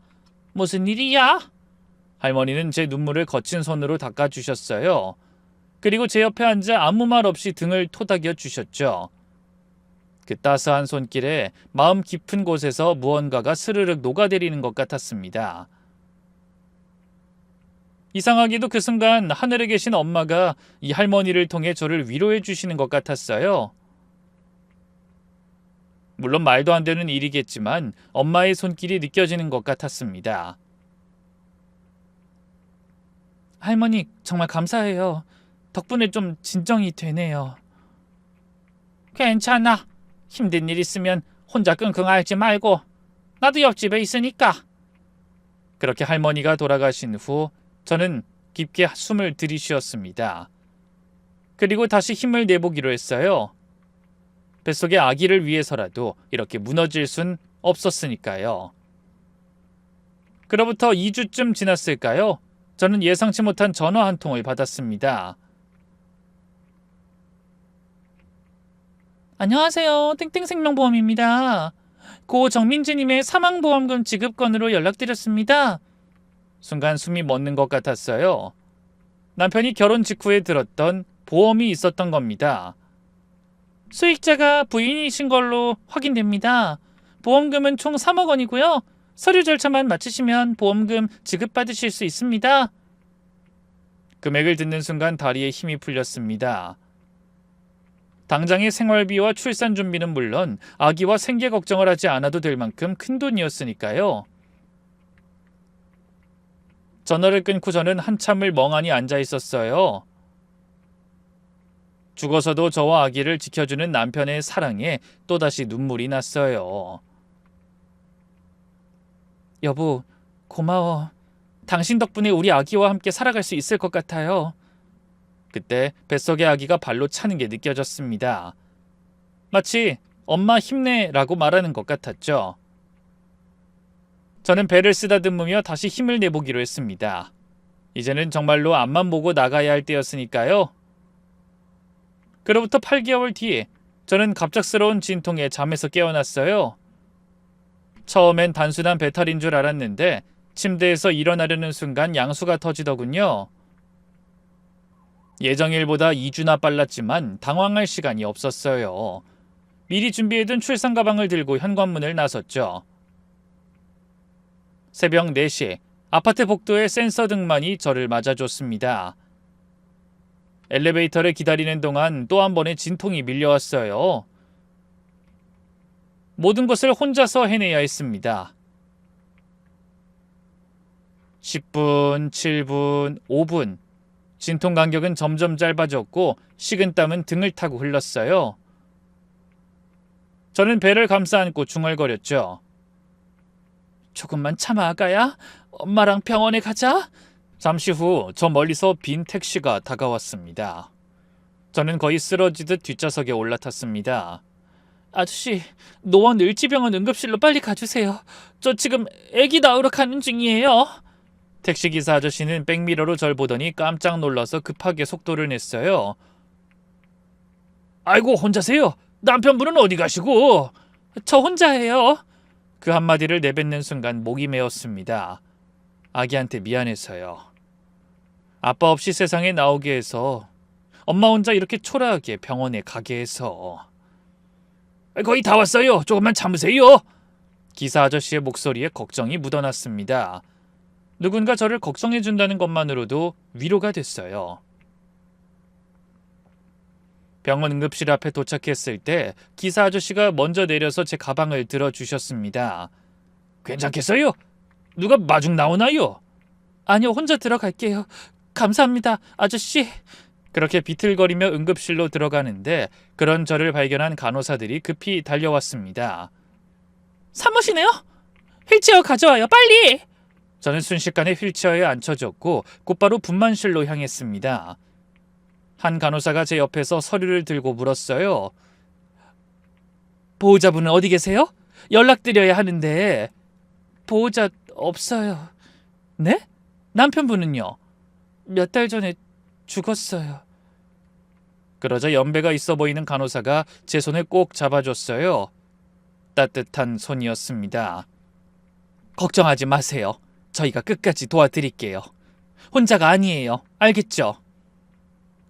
무슨 일이야? 할머니는 제 눈물을 거친 손으로 닦아주셨어요. 그리고 제 옆에 앉아 아무 말 없이 등을 토닥여 주셨죠. 그 따스한 손길에 마음 깊은 곳에서 무언가가 스르륵 녹아내리는 것 같았습니다. 이상하게도 그 순간 하늘에 계신 엄마가 이 할머니를 통해 저를 위로해 주시는 것 같았어요. 물론 말도 안 되는 일이겠지만 엄마의 손길이 느껴지는 것 같았습니다. 할머니, 정말 감사해요. 덕분에 좀 진정이 되네요. 괜찮아. 힘든 일 있으면 혼자 끙끙 앓지 말고 나도 옆집에 있으니까. 그렇게 할머니가 돌아가신 후 저는 깊게 숨을 들이쉬었습니다. 그리고 다시 힘을 내보기로 했어요. 뱃속의 아기를 위해서라도 이렇게 무너질 순 없었으니까요. 그로부터 2주쯤 지났을까요? 저는 예상치 못한 전화 한 통을 받았습니다. 안녕하세요. 땡땡생명보험입니다. 고 정민지님의 사망보험금 지급 건으로 연락드렸습니다. 순간 숨이 멎는 것 같았어요. 남편이 결혼 직후에 들었던 보험이 있었던 겁니다. 수익자가 부인이신 걸로 확인됩니다. 보험금은 총 3억 원이고요. 서류 절차만 마치시면 보험금 지급받으실 수 있습니다. 금액을 듣는 순간 다리에 힘이 풀렸습니다. 당장의 생활비와 출산 준비는 물론 아기와 생계 걱정을 하지 않아도 될 만큼 큰 돈이었으니까요. 전화를 끊고 저는 한참을 멍하니 앉아 있었어요. 죽어서도 저와 아기를 지켜주는 남편의 사랑에 또다시 눈물이 났어요. 여보, 고마워. 당신 덕분에 우리 아기와 함께 살아갈 수 있을 것 같아요. 그때 뱃속의 아기가 발로 차는 게 느껴졌습니다. 마치 엄마 힘내라고 말하는 것 같았죠. 저는 배를 쓰다듬으며 다시 힘을 내보기로 했습니다. 이제는 정말로 앞만 보고 나가야 할 때였으니까요. 그로부터 8개월 뒤 저는 갑작스러운 진통에 잠에서 깨어났어요. 처음엔 단순한 배탈인 줄 알았는데 침대에서 일어나려는 순간 양수가 터지더군요. 예정일보다 2주나 빨랐지만 당황할 시간이 없었어요. 미리 준비해둔 출산 가방을 들고 현관문을 나섰죠. 새벽 4시 아파트 복도의 센서 등만이 저를 맞아줬습니다. 엘리베이터를 기다리는 동안 또 한 번의 진통이 밀려왔어요. 모든 것을 혼자서 해내야 했습니다. 10분, 7분, 5분. 진통 간격은 점점 짧아졌고 식은땀은 등을 타고 흘렀어요. 저는 배를 감싸 안고 중얼거렸죠. 조금만 참아, 아가야. 엄마랑 병원에 가자. 잠시 후 저 멀리서 빈 택시가 다가왔습니다. 저는 거의 쓰러지듯 뒷좌석에 올라탔습니다. 아저씨, 노원 을지병원 응급실로 빨리 가주세요. 저 지금 아기 낳으러 가는 중이에요. 택시기사 아저씨는 백미러로 절 보더니 깜짝 놀라서 급하게 속도를 냈어요. 아이고, 혼자세요? 남편분은 어디 가시고? 저 혼자예요. 그 한마디를 내뱉는 순간 목이 메었습니다. 아기한테 미안해서요. 아빠 없이 세상에 나오게 해서, 엄마 혼자 이렇게 초라하게 병원에 가게 해서. 거의 다 왔어요. 조금만 참으세요. 기사 아저씨의 목소리에 걱정이 묻어났습니다. 누군가 저를 걱정해준다는 것만으로도 위로가 됐어요. 병원 응급실 앞에 도착했을 때 기사 아저씨가 먼저 내려서 제 가방을 들어주셨습니다. 괜찮겠어요? 누가 마중 나오나요? 아니요, 혼자 들어갈게요. 감사합니다, 아저씨. 그렇게 비틀거리며 응급실로 들어가는데 그런 저를 발견한 간호사들이 급히 달려왔습니다. 사무시네요? 휠체어 가져와요, 빨리! 저는 순식간에 휠체어에 앉혀졌고 곧바로 분만실로 향했습니다. 한 간호사가 제 옆에서 서류를 들고 물었어요. 보호자분은 어디 계세요? 연락드려야 하는데. 보호자 없어요. 네? 남편분은요? 몇 달 전에 죽었어요. 그러자 연배가 있어 보이는 간호사가 제 손을 꼭 잡아줬어요. 따뜻한 손이었습니다. 걱정하지 마세요. 저희가 끝까지 도와드릴게요. 혼자가 아니에요. 알겠죠?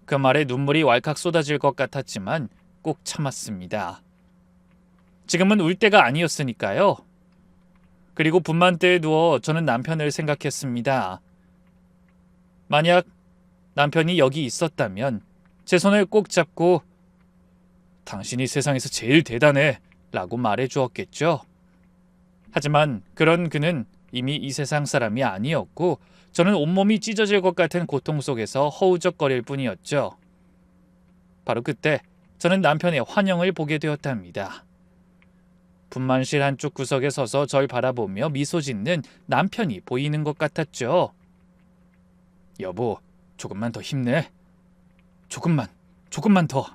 그 말에 눈물이 왈칵 쏟아질 것 같았지만 꼭 참았습니다. 지금은 울 때가 아니었으니까요. 그리고 분만대에 누워 저는 남편을 생각했습니다. 만약 남편이 여기 있었다면 제 손을 꼭 잡고 당신이 세상에서 제일 대단해 라고 말해 주었겠죠. 하지만 그런 그는 이미 이 세상 사람이 아니었고 저는 온몸이 찢어질 것 같은 고통 속에서 허우적거릴 뿐이었죠. 바로 그때 저는 남편의 환영을 보게 되었답니다. 분만실 한쪽 구석에 서서 절 바라보며 미소 짓는 남편이 보이는 것 같았죠. 여보, 조금만 더 힘내. 조금만 더.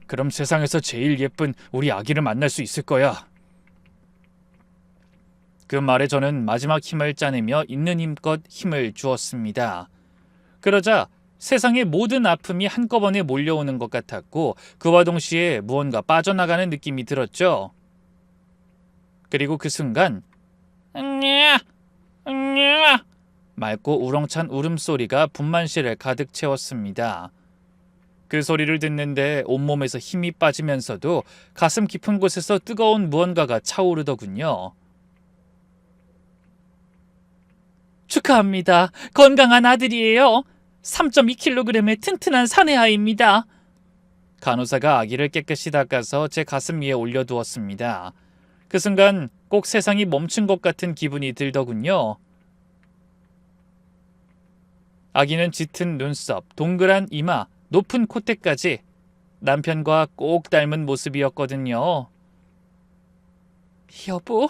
그럼 세상에서 제일 예쁜 우리 아기를 만날 수 있을 거야. 그 말에 저는 마지막 힘을 짜내며 있는 힘껏 힘을 주었습니다. 그러자 세상의 모든 아픔이 한꺼번에 몰려오는 것 같았고 그와 동시에 무언가 빠져나가는 느낌이 들었죠. 그리고 그 순간 응냐 응냐 맑고 우렁찬 울음소리가 분만실을 가득 채웠습니다. 그 소리를 듣는데 온몸에서 힘이 빠지면서도 가슴 깊은 곳에서 뜨거운 무언가가 차오르더군요. 축하합니다. 건강한 아들이에요. 3.2kg의 튼튼한 사내아이입니다. 간호사가 아기를 깨끗이 닦아서 제 가슴 위에 올려두었습니다. 그 순간 꼭 세상이 멈춘 것 같은 기분이 들더군요. 아기는 짙은 눈썹, 동그란 이마, 높은 콧대까지 남편과 꼭 닮은 모습이었거든요. 여보?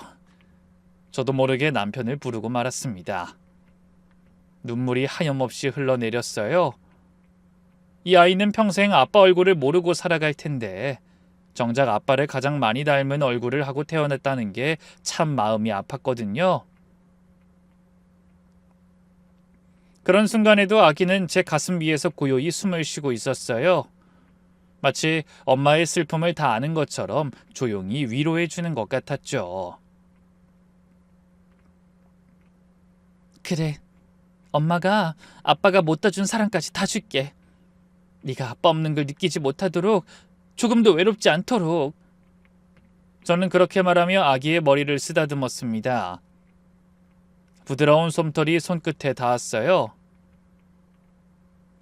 저도 모르게 남편을 부르고 말았습니다. 눈물이 하염없이 흘러내렸어요. 이 아이는 평생 아빠 얼굴을 모르고 살아갈 텐데 정작 아빠를 가장 많이 닮은 얼굴을 하고 태어났다는 게 참 마음이 아팠거든요. 그런 순간에도 아기는 제 가슴 위에서 고요히 숨을 쉬고 있었어요. 마치 엄마의 슬픔을 다 아는 것처럼 조용히 위로해 주는 것 같았죠. 그래, 엄마가 아빠가 못다 준 사랑까지 다 줄게. 네가 아빠 없는 걸 느끼지 못하도록, 조금도 외롭지 않도록. 저는 그렇게 말하며 아기의 머리를 쓰다듬었습니다. 부드러운 솜털이 손끝에 닿았어요.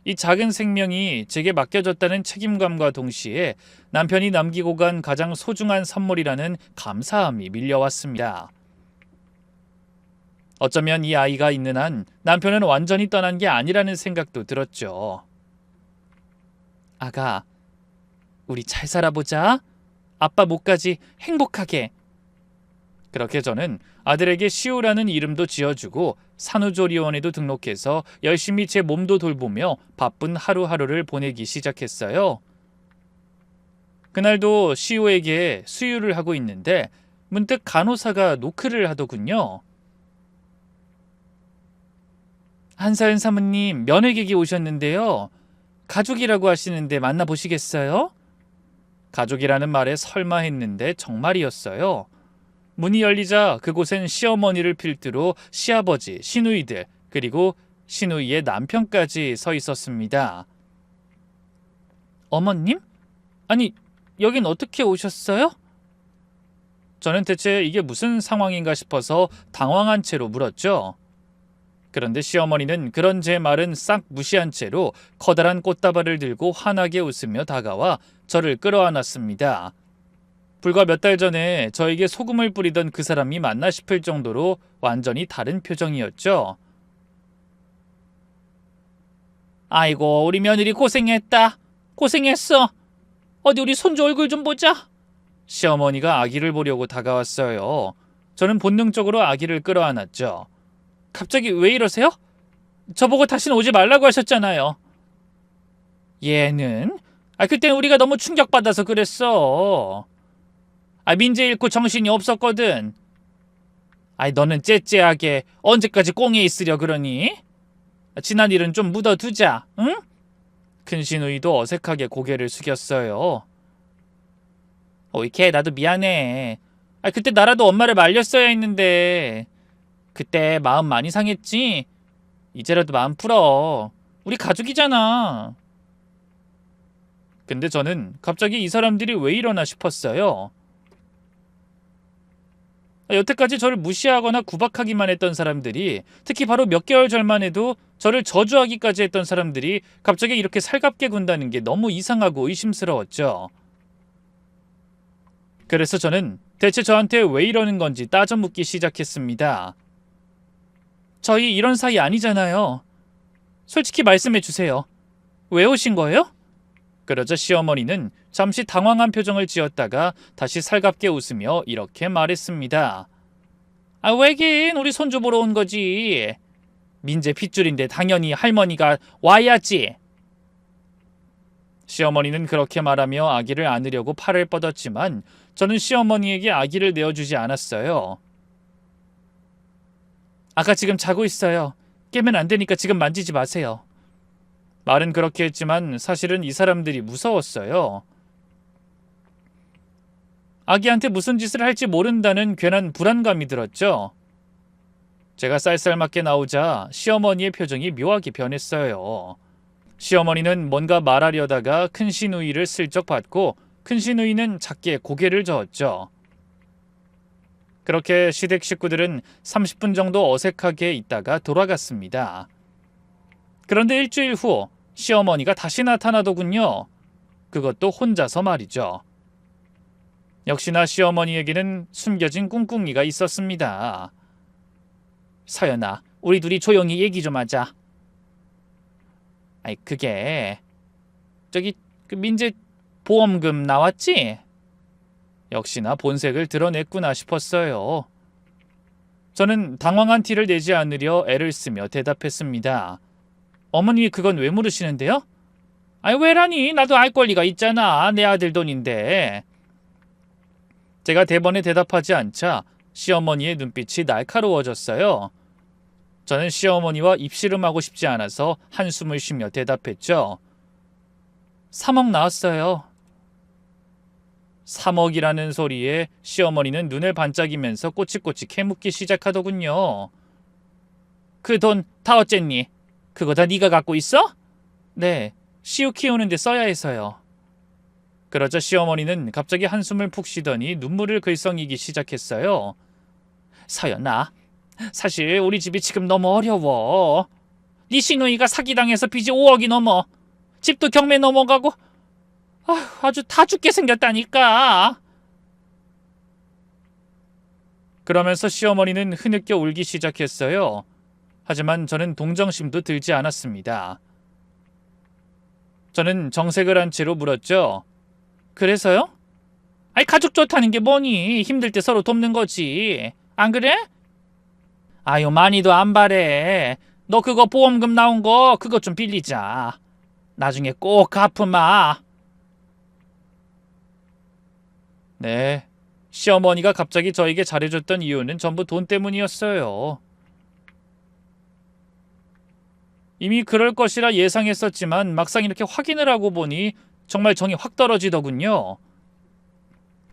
이 작은 생명이 제게 맡겨졌다는 책임감과 동시에 남편이 남기고 간 가장 소중한 선물이라는 감사함이 밀려왔습니다. 어쩌면 이 아이가 있는 한 남편은 완전히 떠난 게 아니라는 생각도 들었죠. 아가, 우리 잘 살아보자. 아빠 목까지 행복하게. 그렇게 저는 아들에게 시우라는 이름도 지어주고 산후조리원에도 등록해서 열심히 제 몸도 돌보며 바쁜 하루하루를 보내기 시작했어요. 그날도 시우에게 수유를 하고 있는데 문득 간호사가 노크를 하더군요. 한사연 사모님, 면회객이 오셨는데요. 가족이라고 하시는데 만나보시겠어요? 가족이라는 말에 설마 했는데 정말이었어요. 문이 열리자 그곳엔 시어머니를 필두로 시아버지, 시누이들, 그리고 시누이의 남편까지 서 있었습니다. 어머님? 아니, 여긴 어떻게 오셨어요? 저는 대체 이게 무슨 상황인가 싶어서 당황한 채로 물었죠. 그런데 시어머니는 그런 제 말은 싹 무시한 채로 커다란 꽃다발을 들고 환하게 웃으며 다가와 저를 끌어안았습니다. 불과 몇 달 전에 저에게 소금을 뿌리던 그 사람이 맞나 싶을 정도로 완전히 다른 표정이었죠. 아이고, 우리 며느리 고생했다. 고생했어. 어디 우리 손주 얼굴 좀 보자. 시어머니가 아기를 보려고 다가왔어요. 저는 본능적으로 아기를 끌어안았죠. 갑자기 왜 이러세요? 저보고 다시는 오지 말라고 하셨잖아요. 얘는? 그땐 우리가 너무 충격받아서 그랬어. 민재 잃고 정신이 없었거든. 너는 째째하게 언제까지 꽁에 있으려 그러니? 지난 일은 좀 묻어두자, 응? 큰 시누이도 어색하게 고개를 숙였어요. 어이 걔, 나도 미안해. 그때 나라도 엄마를 말렸어야 했는데. 그때 마음 많이 상했지? 이제라도 마음 풀어. 우리 가족이잖아. 근데 저는 갑자기 이 사람들이 왜 이러나 싶었어요. 여태까지 저를 무시하거나 구박하기만 했던 사람들이, 특히 바로 몇 개월 전만 해도 저를 저주하기까지 했던 사람들이 갑자기 이렇게 살갑게 군다는 게 너무 이상하고 의심스러웠죠. 그래서 저는 대체 저한테 왜 이러는 건지 따져 묻기 시작했습니다. 저희 이런 사이 아니잖아요. 솔직히 말씀해 주세요. 왜 오신 거예요? 그러자 시어머니는 잠시 당황한 표정을 지었다가 다시 살갑게 웃으며 이렇게 말했습니다. 왜긴 우리 손주 보러 온 거지. 민재 핏줄인데 당연히 할머니가 와야지. 시어머니는 그렇게 말하며 아기를 안으려고 팔을 뻗었지만 저는 시어머니에게 아기를 내어주지 않았어요. 아가 지금 자고 있어요. 깨면 안 되니까 지금 만지지 마세요. 말은 그렇게 했지만 사실은 이 사람들이 무서웠어요. 아기한테 무슨 짓을 할지 모른다는 괜한 불안감이 들었죠. 제가 쌀쌀맞게 나오자 시어머니의 표정이 묘하게 변했어요. 시어머니는 뭔가 말하려다가 큰 시누이를 슬쩍 받고 큰 시누이는 작게 고개를 저었죠. 그렇게 시댁 식구들은 30분 정도 어색하게 있다가 돌아갔습니다. 그런데 일주일 후 시어머니가 다시 나타나더군요. 그것도 혼자서 말이죠. 역시나 시어머니에게는 숨겨진 꿍꿍이가 있었습니다. 서연아, 우리 둘이 조용히 얘기 좀 하자. 그게 저기 민재 보험금 나왔지? 역시나 본색을 드러냈구나 싶었어요. 저는 당황한 티를 내지 않으려 애를 쓰며 대답했습니다. 어머니 그건 왜 물으시는데요? 왜라니? 나도 알 권리가 있잖아. 내 아들 돈인데. 제가 대번에 대답하지 않자 시어머니의 눈빛이 날카로워졌어요. 저는 시어머니와 입씨름하고 싶지 않아서 한숨을 쉬며 대답했죠. 3억 나왔어요. 3억이라는 소리에 시어머니는 눈을 반짝이면서 꼬치꼬치 캐묻기 시작하더군요. 그 돈 다 어쨌니? 그거 다 네가 갖고 있어? 네, 시우 키우는데 써야 해서요. 그러자 시어머니는 갑자기 한숨을 푹 쉬더니 눈물을 글썽이기 시작했어요. 서연아, 사실 우리 집이 지금 너무 어려워. 네 시누이가 사기당해서 빚이 5억이 넘어. 집도 경매 넘어가고 아주 다 죽게 생겼다니까. 그러면서 시어머니는 흐느껴 울기 시작했어요. 하지만 저는 동정심도 들지 않았습니다. 저는 정색을 한 채로 물었죠. 그래서요? 가족 좋다는 게 뭐니? 힘들 때 서로 돕는 거지. 안 그래? 많이도 안 바래. 너 그거 보험금 나온 거 그거 좀 빌리자. 나중에 꼭 갚으마. 네, 시어머니가 갑자기 저에게 잘해줬던 이유는 전부 돈 때문이었어요. 이미 그럴 것이라 예상했었지만 막상 이렇게 확인을 하고 보니 정말 정이 확 떨어지더군요.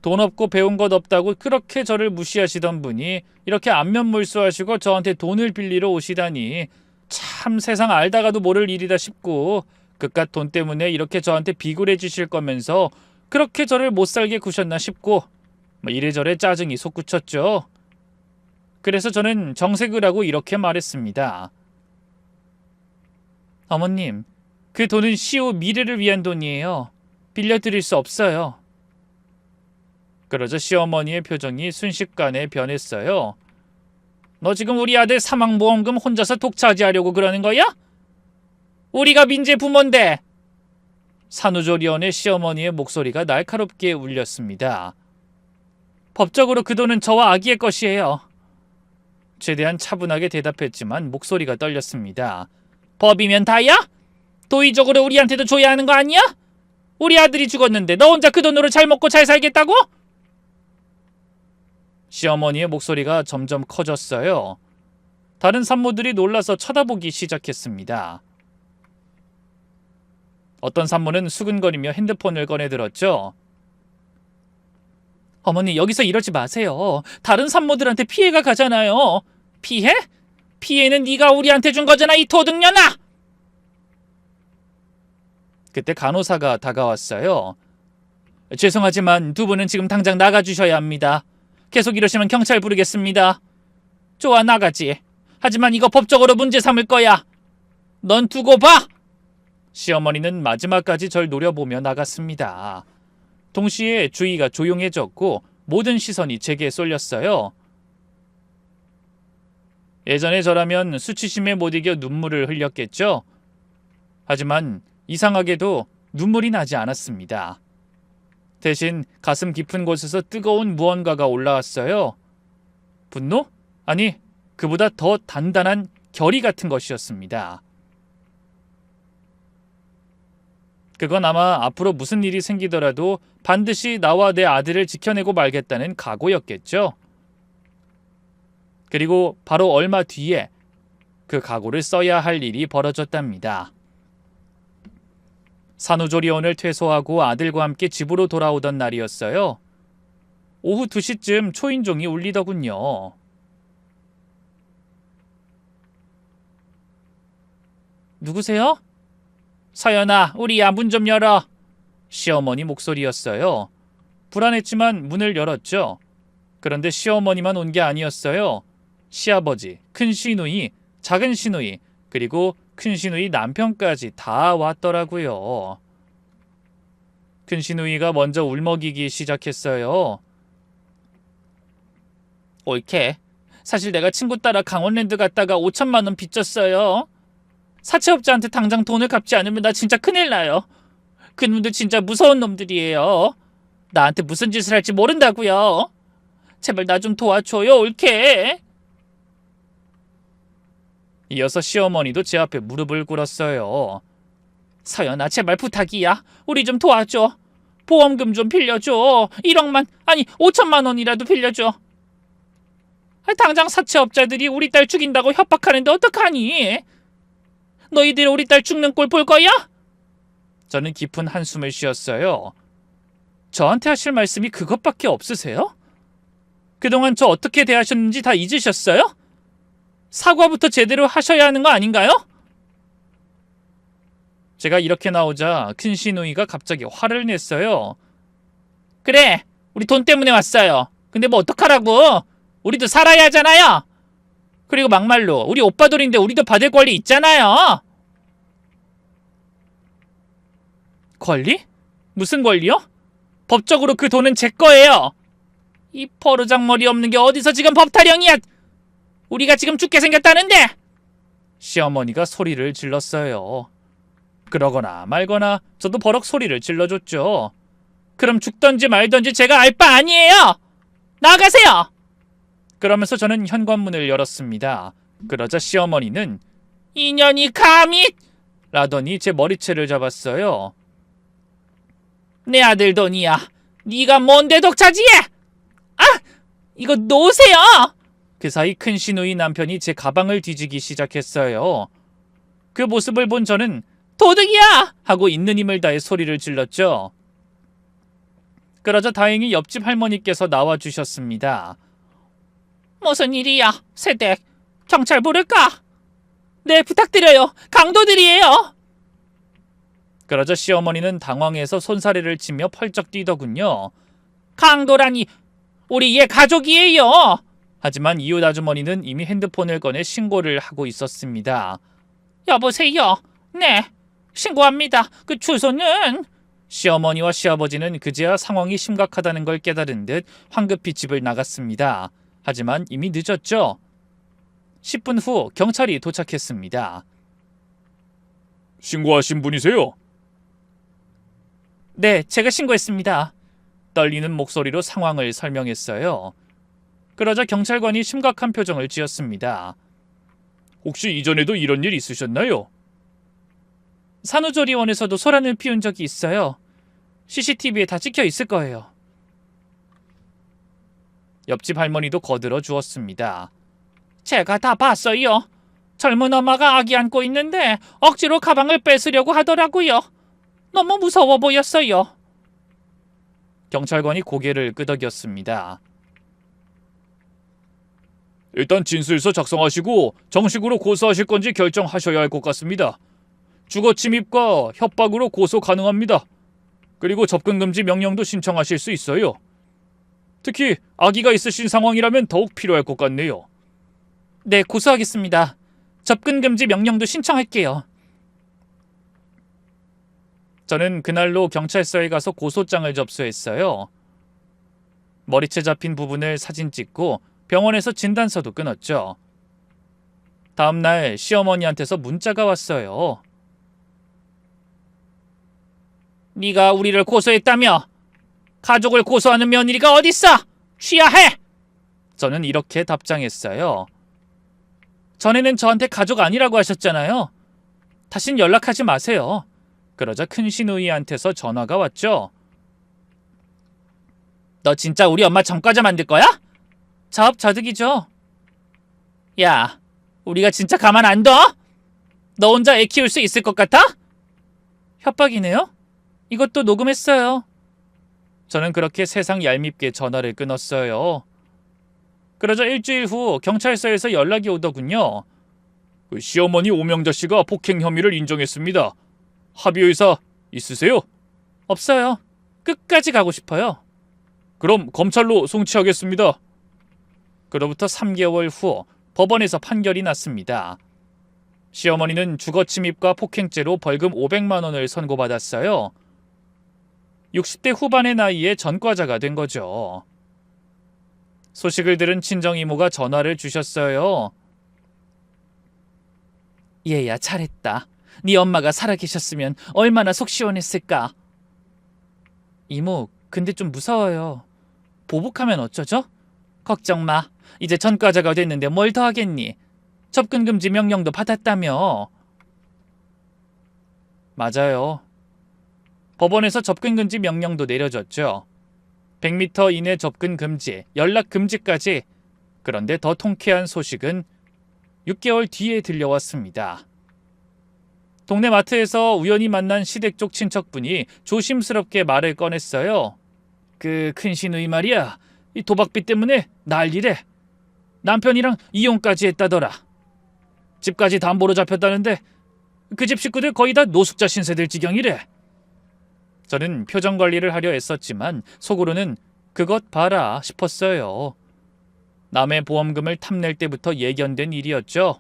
돈 없고 배운 것 없다고 그렇게 저를 무시하시던 분이 이렇게 안면몰수하시고 저한테 돈을 빌리러 오시다니 참 세상 알다가도 모를 일이다 싶고 그깟 돈 때문에 이렇게 저한테 비굴해지실 거면서 그렇게 저를 못살게 구셨나 싶고 이래저래 짜증이 솟구쳤죠. 그래서 저는 정색을 하고 이렇게 말했습니다. 어머님, 그 돈은 시우 미래를 위한 돈이에요. 빌려드릴 수 없어요. 그러자 시어머니의 표정이 순식간에 변했어요. 너 지금 우리 아들 사망보험금 혼자서 독차지하려고 그러는 거야? 우리가 민재 부모인데. 산후조리원의 시어머니의 목소리가 날카롭게 울렸습니다. 법적으로 그 돈은 저와 아기의 것이에요. 최대한 차분하게 대답했지만 목소리가 떨렸습니다. 법이면 다야? 도의적으로 우리한테도 줘야 하는 거 아니야? 우리 아들이 죽었는데 너 혼자 그 돈으로 잘 먹고 잘 살겠다고? 시어머니의 목소리가 점점 커졌어요. 다른 산모들이 놀라서 쳐다보기 시작했습니다. 어떤 산모는 수근거리며 핸드폰을 꺼내들었죠. 어머니, 여기서 이러지 마세요. 다른 산모들한테 피해가 가잖아요. 피해? 피해는 네가 우리한테 준 거잖아, 이 도둑년아! 그때 간호사가 다가왔어요. 죄송하지만 두 분은 지금 당장 나가주셔야 합니다. 계속 이러시면 경찰 부르겠습니다. 좋아, 나가지. 하지만 이거 법적으로 문제 삼을 거야. 넌 두고 봐! 시어머니는 마지막까지 절 노려보며 나갔습니다. 동시에 주위가 조용해졌고 모든 시선이 제게 쏠렸어요. 예전에 저라면 수치심에 못 이겨 눈물을 흘렸겠죠. 하지만 이상하게도 눈물이 나지 않았습니다. 대신 가슴 깊은 곳에서 뜨거운 무언가가 올라왔어요. 분노? 아니, 그보다 더 단단한 결의 같은 것이었습니다. 그건 아마 앞으로 무슨 일이 생기더라도 반드시 나와 내 아들을 지켜내고 말겠다는 각오였겠죠. 그리고 바로 얼마 뒤에 그 각오를 써야 할 일이 벌어졌답니다. 산후조리원을 퇴소하고 아들과 함께 집으로 돌아오던 날이었어요. 오후 2시쯤 초인종이 울리더군요. 누구세요? 서연아, 우리야, 문 좀 열어. 시어머니 목소리였어요. 불안했지만 문을 열었죠. 그런데 시어머니만 온 게 아니었어요. 시아버지, 큰 시누이, 작은 시누이, 그리고 큰 시누이 남편까지 다 왔더라고요. 큰 시누이가 먼저 울먹이기 시작했어요. 옳게. 사실 내가 친구 따라 강원랜드 갔다가 5천만 원 빚졌어요. 사채업자한테 당장 돈을 갚지 않으면 나 진짜 큰일 나요. 그놈들 진짜 무서운 놈들이에요. 나한테 무슨 짓을 할지 모른다고요. 제발 나 좀 도와줘요, 옳게. 이어서 시어머니도 제 앞에 무릎을 꿇었어요. 서연아, 제발 부탁이야. 우리 좀 도와줘. 보험금 좀 빌려줘. 1억만, 아니 5천만 원이라도 빌려줘. 당장 사채업자들이 우리 딸 죽인다고 협박하는데 어떡하니? 너희들 우리 딸 죽는 꼴 볼 거야? 저는 깊은 한숨을 쉬었어요. 저한테 하실 말씀이 그것밖에 없으세요? 그동안 저 어떻게 대하셨는지 다 잊으셨어요? 사과부터 제대로 하셔야 하는 거 아닌가요? 제가 이렇게 나오자 큰 시누이가 갑자기 화를 냈어요. 그래, 우리 돈 때문에 왔어요. 근데 뭐 어떡하라고? 우리도 살아야 하잖아요. 그리고 막말로 우리 오빠 돈인데 우리도 받을 권리 있잖아요. 권리? 무슨 권리요? 법적으로 그 돈은 제 거예요. 이 버르장머리 없는 게 어디서 지금 법타령이야. 우리가 지금 죽게 생겼다는데. 시어머니가 소리를 질렀어요. 그러거나 말거나 저도 버럭 소리를 질러줬죠. 그럼 죽던지 말던지 제가 알 바 아니에요. 나가세요. 그러면서 저는 현관문을 열었습니다. 그러자 시어머니는 이년이 감히 라더니 제 머리채를 잡았어요. 내 아들 돈이야. 네가 뭔데 독차지해? 아! 이거 놓으세요. 그 사이 큰 시누이 남편이 제 가방을 뒤지기 시작했어요. 그 모습을 본 저는 도둑이야! 하고 있는 힘을 다해 소리를 질렀죠. 그러자 다행히 옆집 할머니께서 나와주셨습니다. 무슨 일이야, 새댁. 경찰 부를까? 네, 부탁드려요. 강도들이에요. 그러자 시어머니는 당황해서 손사래를 치며 펄쩍 뛰더군요. 강도라니, 우리 얘 가족이에요. 하지만 이웃 아주머니는 이미 핸드폰을 꺼내 신고를 하고 있었습니다. 여보세요. 네, 신고합니다. 그 주소는? 시어머니와 시아버지는 그제야 상황이 심각하다는 걸 깨달은 듯 황급히 집을 나갔습니다. 하지만 이미 늦었죠. 10분 후 경찰이 도착했습니다.
신고하신 분이세요?
네, 제가 신고했습니다. 떨리는 목소리로 상황을 설명했어요. 그러자 경찰관이 심각한 표정을 지었습니다.
혹시 이전에도 이런 일 있으셨나요?
산후조리원에서도 소란을 피운 적이 있어요. CCTV에 다 찍혀 있을 거예요. 옆집 할머니도 거들어 주었습니다. 제가 다 봤어요. 젊은 엄마가 아기 안고 있는데 억지로 가방을 뺏으려고 하더라고요. 너무 무서워 보였어요. 경찰관이 고개를 끄덕였습니다.
일단 진술서 작성하시고 정식으로 고소하실 건지 결정하셔야 할 것 같습니다. 주거 침입과 협박으로 고소 가능합니다. 그리고 접근금지 명령도 신청하실 수 있어요. 특히 아기가 있으신 상황이라면 더욱 필요할 것 같네요.
네, 고소하겠습니다. 접근금지 명령도 신청할게요. 저는 그날로 경찰서에 가서 고소장을 접수했어요. 머리채 잡힌 부분을 사진 찍고 병원에서 진단서도 끊었죠. 다음 날 시어머니한테서 문자가 왔어요. 네가 우리를 고소했다며? 가족을 고소하는 며느리가 어딨어? 취하해! 저는 이렇게 답장했어요. 전에는 저한테 가족 아니라고 하셨잖아요. 다신 연락하지 마세요. 그러자 큰 시누이한테서 전화가 왔죠. 너 진짜 우리 엄마 전과자 만들 거야? 자업자득이죠. 야, 우리가 진짜 가만 안 둬? 너 혼자 애 키울 수 있을 것 같아? 협박이네요? 이것도 녹음했어요. 저는 그렇게 세상 얄밉게 전화를 끊었어요. 그러자 일주일 후 경찰서에서 연락이 오더군요.
그 시어머니 오명자 씨가 폭행 혐의를 인정했습니다. 합의 의사 있으세요?
없어요. 끝까지 가고 싶어요.
그럼 검찰로 송치하겠습니다.
그로부터 3개월 후 법원에서 판결이 났습니다. 시어머니는 주거침입과 폭행죄로 벌금 500만 원을 선고받았어요. 60대 후반의 나이에 전과자가 된 거죠. 소식을 들은 친정이모가 전화를 주셨어요. 얘야, 잘했다. 네 엄마가 살아계셨으면 얼마나 속 시원했을까. 이모, 근데 좀 무서워요. 보복하면 어쩌죠? 걱정 마. 이제 전과자가 됐는데 뭘 더 하겠니? 접근금지 명령도 받았다며. 맞아요. 법원에서 접근금지 명령도 내려졌죠. 100m 이내 접근금지, 연락금지까지. 그런데 더 통쾌한 소식은 6개월 뒤에 들려왔습니다. 동네 마트에서 우연히 만난 시댁 쪽 친척분이 조심스럽게 말을 꺼냈어요. 그 큰 시누이 말이야. 이 도박비 때문에 난리래. 남편이랑 이혼까지 했다더라. 집까지 담보로 잡혔다는데 그 집 식구들 거의 다 노숙자 신세 될 지경이래. 저는 표정 관리를 하려 애썼지만 속으로는 그것 봐라 싶었어요. 남의 보험금을 탐낼 때부터 예견된 일이었죠.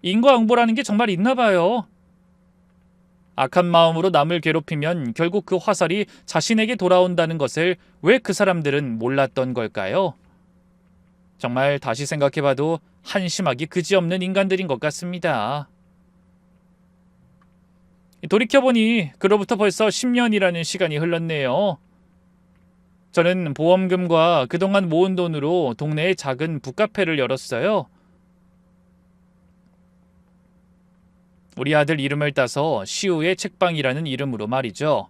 인과응보라는 게 정말 있나 봐요. 악한 마음으로 남을 괴롭히면 결국 그 화살이 자신에게 돌아온다는 것을 왜 그 사람들은 몰랐던 걸까요? 정말 다시 생각해봐도 한심하기 그지없는 인간들인 것 같습니다. 돌이켜보니 그로부터 벌써 10년이라는 시간이 흘렀네요. 저는 보험금과 그동안 모은 돈으로 동네에 작은 북카페를 열었어요. 우리 아들 이름을 따서 시우의 책방이라는 이름으로 말이죠.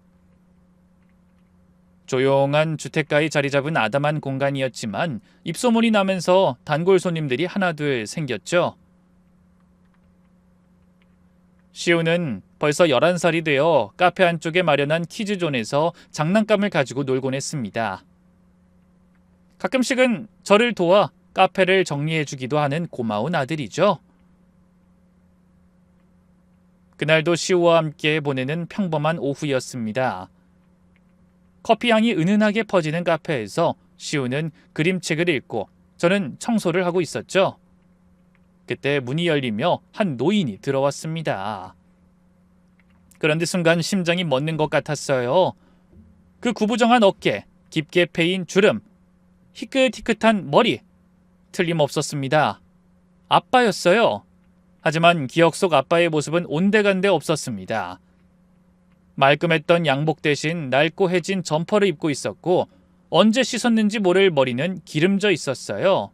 조용한 주택가에 자리 잡은 아담한 공간이었지만 입소문이 나면서 단골 손님들이 하나둘 생겼죠. 시우는 벌써 11살이 되어 카페 한쪽에 마련한 키즈존에서 장난감을 가지고 놀곤 했습니다. 가끔씩은 저를 도와 카페를 정리해주기도 하는 고마운 아들이죠. 그날도 시우와 함께 보내는 평범한 오후였습니다. 커피 향이 은은하게 퍼지는 카페에서 시우는 그림책을 읽고 저는 청소를 하고 있었죠. 그때 문이 열리며 한 노인이 들어왔습니다. 그런데 순간 심장이 멎는 것 같았어요. 그 구부정한 어깨, 깊게 패인 주름, 희끗희끗한 머리, 틀림없었습니다. 아빠였어요. 하지만 기억 속 아빠의 모습은 온데간데 없었습니다. 말끔했던 양복 대신 낡고 해진 점퍼를 입고 있었고 언제 씻었는지 모를 머리는 기름져 있었어요.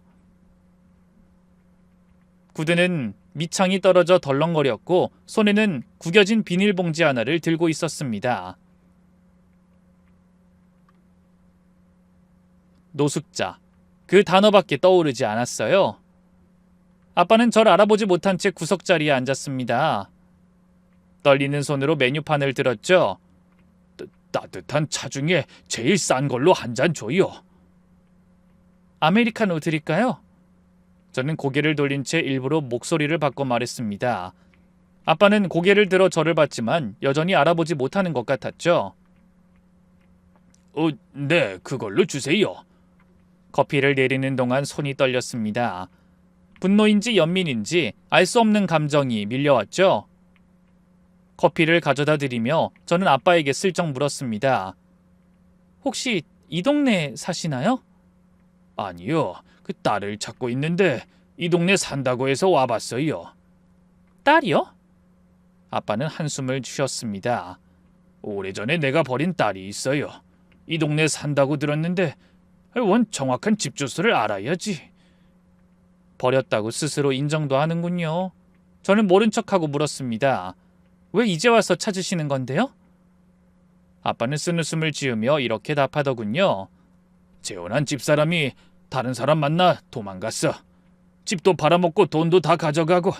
구두는 밑창이 떨어져 덜렁거렸고 손에는 구겨진 비닐봉지 하나를 들고 있었습니다. 노숙자, 그 단어밖에 떠오르지 않았어요. 아빠는 절 알아보지 못한 채 구석자리에 앉았습니다. 떨리는 손으로 메뉴판을 들었죠. 따뜻한 차 중에 제일 싼 걸로 한 잔 줘요. 아메리카노 드릴까요? 저는 고개를 돌린 채 일부러 목소리를 바꿔 말했습니다. 아빠는 고개를 들어 저를 봤지만 여전히 알아보지 못하는 것 같았죠. 네, 그걸로 주세요. 커피를 내리는 동안 손이 떨렸습니다. 분노인지 연민인지 알 수 없는 감정이 밀려왔죠. 커피를 가져다 드리며 저는 아빠에게 슬쩍 물었습니다. 혹시 이 동네 사시나요?
아니요. 그 딸을 찾고 있는데 이 동네 산다고 해서 와봤어요.
딸이요? 아빠는 한숨을 쉬었습니다.
오래전에 내가 버린 딸이 있어요. 이 동네 산다고 들었는데 원 정확한 집 주소를 알아야지.
버렸다고 스스로 인정도 하는군요. 저는 모른 척하고 물었습니다. 왜 이제 와서 찾으시는 건데요? 아빠는 쓴웃음을 지으며 이렇게 답하더군요.
재혼한 집사람이 다른 사람 만나 도망갔어. 집도 팔아먹고 돈도 다 가져가고.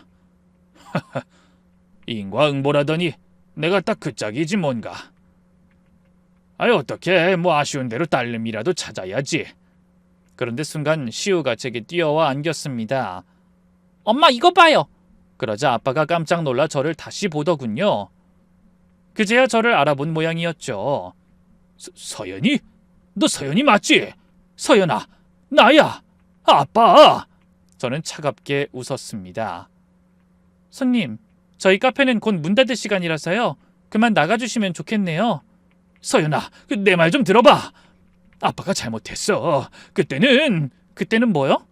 인과응보라더니 내가 딱 그 짝이지 뭔가. 아이 어떡해. 뭐 아쉬운 대로 딸내미라도 찾아야지.
그런데 순간 시우가 제게 뛰어와 안겼습니다. 엄마 이거 봐요. 그러자 아빠가 깜짝 놀라 저를 다시 보더군요. 그제야 저를 알아본 모양이었죠.
서연이? 너 서연이 맞지? 서연아, 나야. 아빠.
저는 차갑게 웃었습니다. 손님, 저희 카페는 곧 문 닫을 시간이라서요. 그만 나가주시면 좋겠네요.
서연아, 내 말 좀 들어봐. 아빠가 잘못했어.
그때는 뭐요?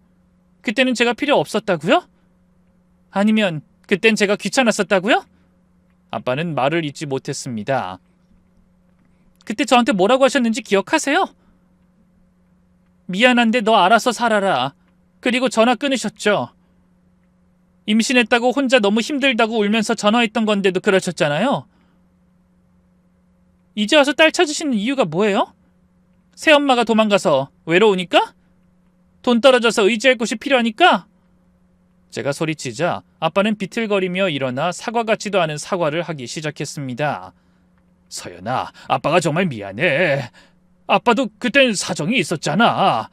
그때는 제가 필요 없었다고요? 아니면 그땐 제가 귀찮았었다고요? 아빠는 말을 잇지 못했습니다. 그때 저한테 뭐라고 하셨는지 기억하세요? 미안한데 너 알아서 살아라. 그리고 전화 끊으셨죠. 임신했다고 혼자 너무 힘들다고 울면서 전화했던 건데도 그러셨잖아요. 이제 와서 딸 찾으시는 이유가 뭐예요? 새엄마가 도망가서 외로우니까? 돈 떨어져서 의지할 곳이 필요하니까? 제가 소리치자 아빠는 비틀거리며 일어나 사과 같지도 않은 사과를 하기 시작했습니다.
서연아, 아빠가 정말 미안해. 아빠도 그땐 사정이 있었잖아.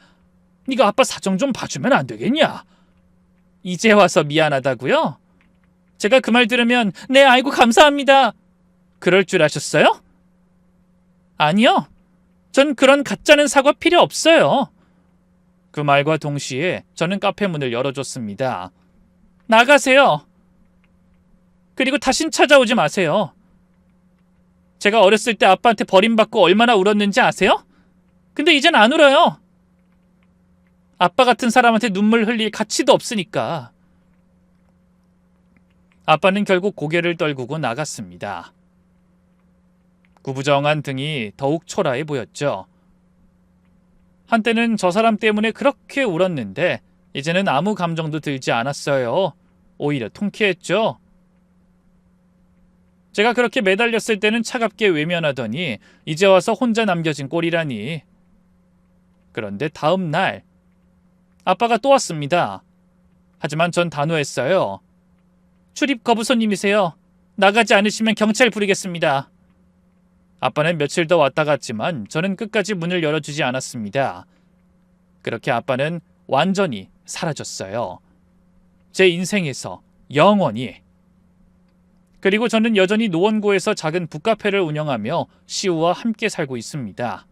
네가 아빠 사정 좀 봐주면 안 되겠냐?
이제 와서 미안하다고요? 제가 그 말 들으면 네 아이고 감사합니다. 그럴 줄 아셨어요? 아니요. 전 그런 가짜는 사과 필요 없어요. 그 말과 동시에 저는 카페 문을 열어줬습니다. 나가세요. 그리고 다신 찾아오지 마세요. 제가 어렸을 때 아빠한테 버림받고 얼마나 울었는지 아세요? 근데 이젠 안 울어요. 아빠 같은 사람한테 눈물 흘릴 가치도 없으니까. 아빠는 결국 고개를 떨구고 나갔습니다. 구부정한 등이 더욱 초라해 보였죠. 한때는 저 사람 때문에 그렇게 울었는데 이제는 아무 감정도 들지 않았어요. 오히려 통쾌했죠. 제가 그렇게 매달렸을 때는 차갑게 외면하더니 이제 와서 혼자 남겨진 꼴이라니. 그런데 다음 날 아빠가 또 왔습니다. 하지만 전 단호했어요. 출입 거부 손님이세요. 나가지 않으시면 경찰 부르겠습니다. 아빠는 며칠 더 왔다 갔지만 저는 끝까지 문을 열어주지 않았습니다. 그렇게 아빠는 완전히 사라졌어요. 제 인생에서 영원히. 그리고 저는 여전히 노원구에서 작은 북카페를 운영하며 시우와 함께 살고 있습니다.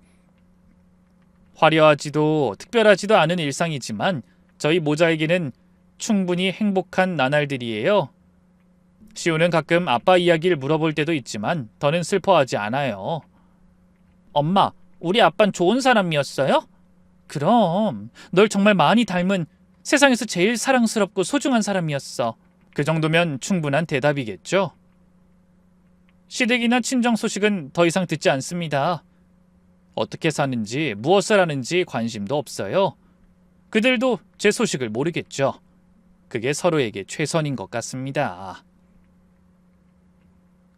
화려하지도 특별하지도 않은 일상이지만 저희 모자에게는 충분히 행복한 나날들이에요. 시우는 가끔 아빠 이야기를 물어볼 때도 있지만 더는 슬퍼하지 않아요. 엄마, 우리 아빤 좋은 사람이었어요? 그럼 널 정말 많이 닮은 세상에서 제일 사랑스럽고 소중한 사람이었어. 그 정도면 충분한 대답이겠죠? 시댁이나 친정 소식은 더 이상 듣지 않습니다. 어떻게 사는지 무엇을 하는지 관심도 없어요. 그들도 제 소식을 모르겠죠. 그게 서로에게 최선인 것 같습니다.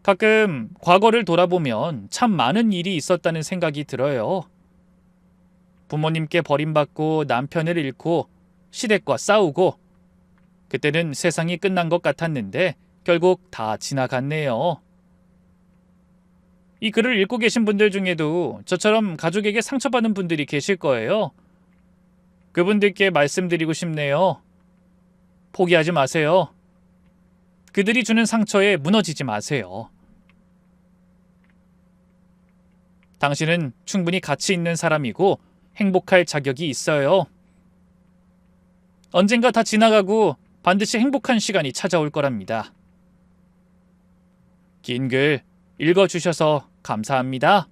가끔 과거를 돌아보면 참 많은 일이 있었다는 생각이 들어요. 부모님께 버림받고 남편을 잃고 시댁과 싸우고 그때는 세상이 끝난 것 같았는데 결국 다 지나갔네요. 이 글을 읽고 계신 분들 중에도 저처럼 가족에게 상처받은 분들이 계실 거예요. 그분들께 말씀드리고 싶네요. 포기하지 마세요. 그들이 주는 상처에 무너지지 마세요. 당신은 충분히 가치 있는 사람이고 행복할 자격이 있어요. 언젠가 다 지나가고 반드시 행복한 시간이 찾아올 거랍니다. 긴 글 읽어주셔서 감사합니다.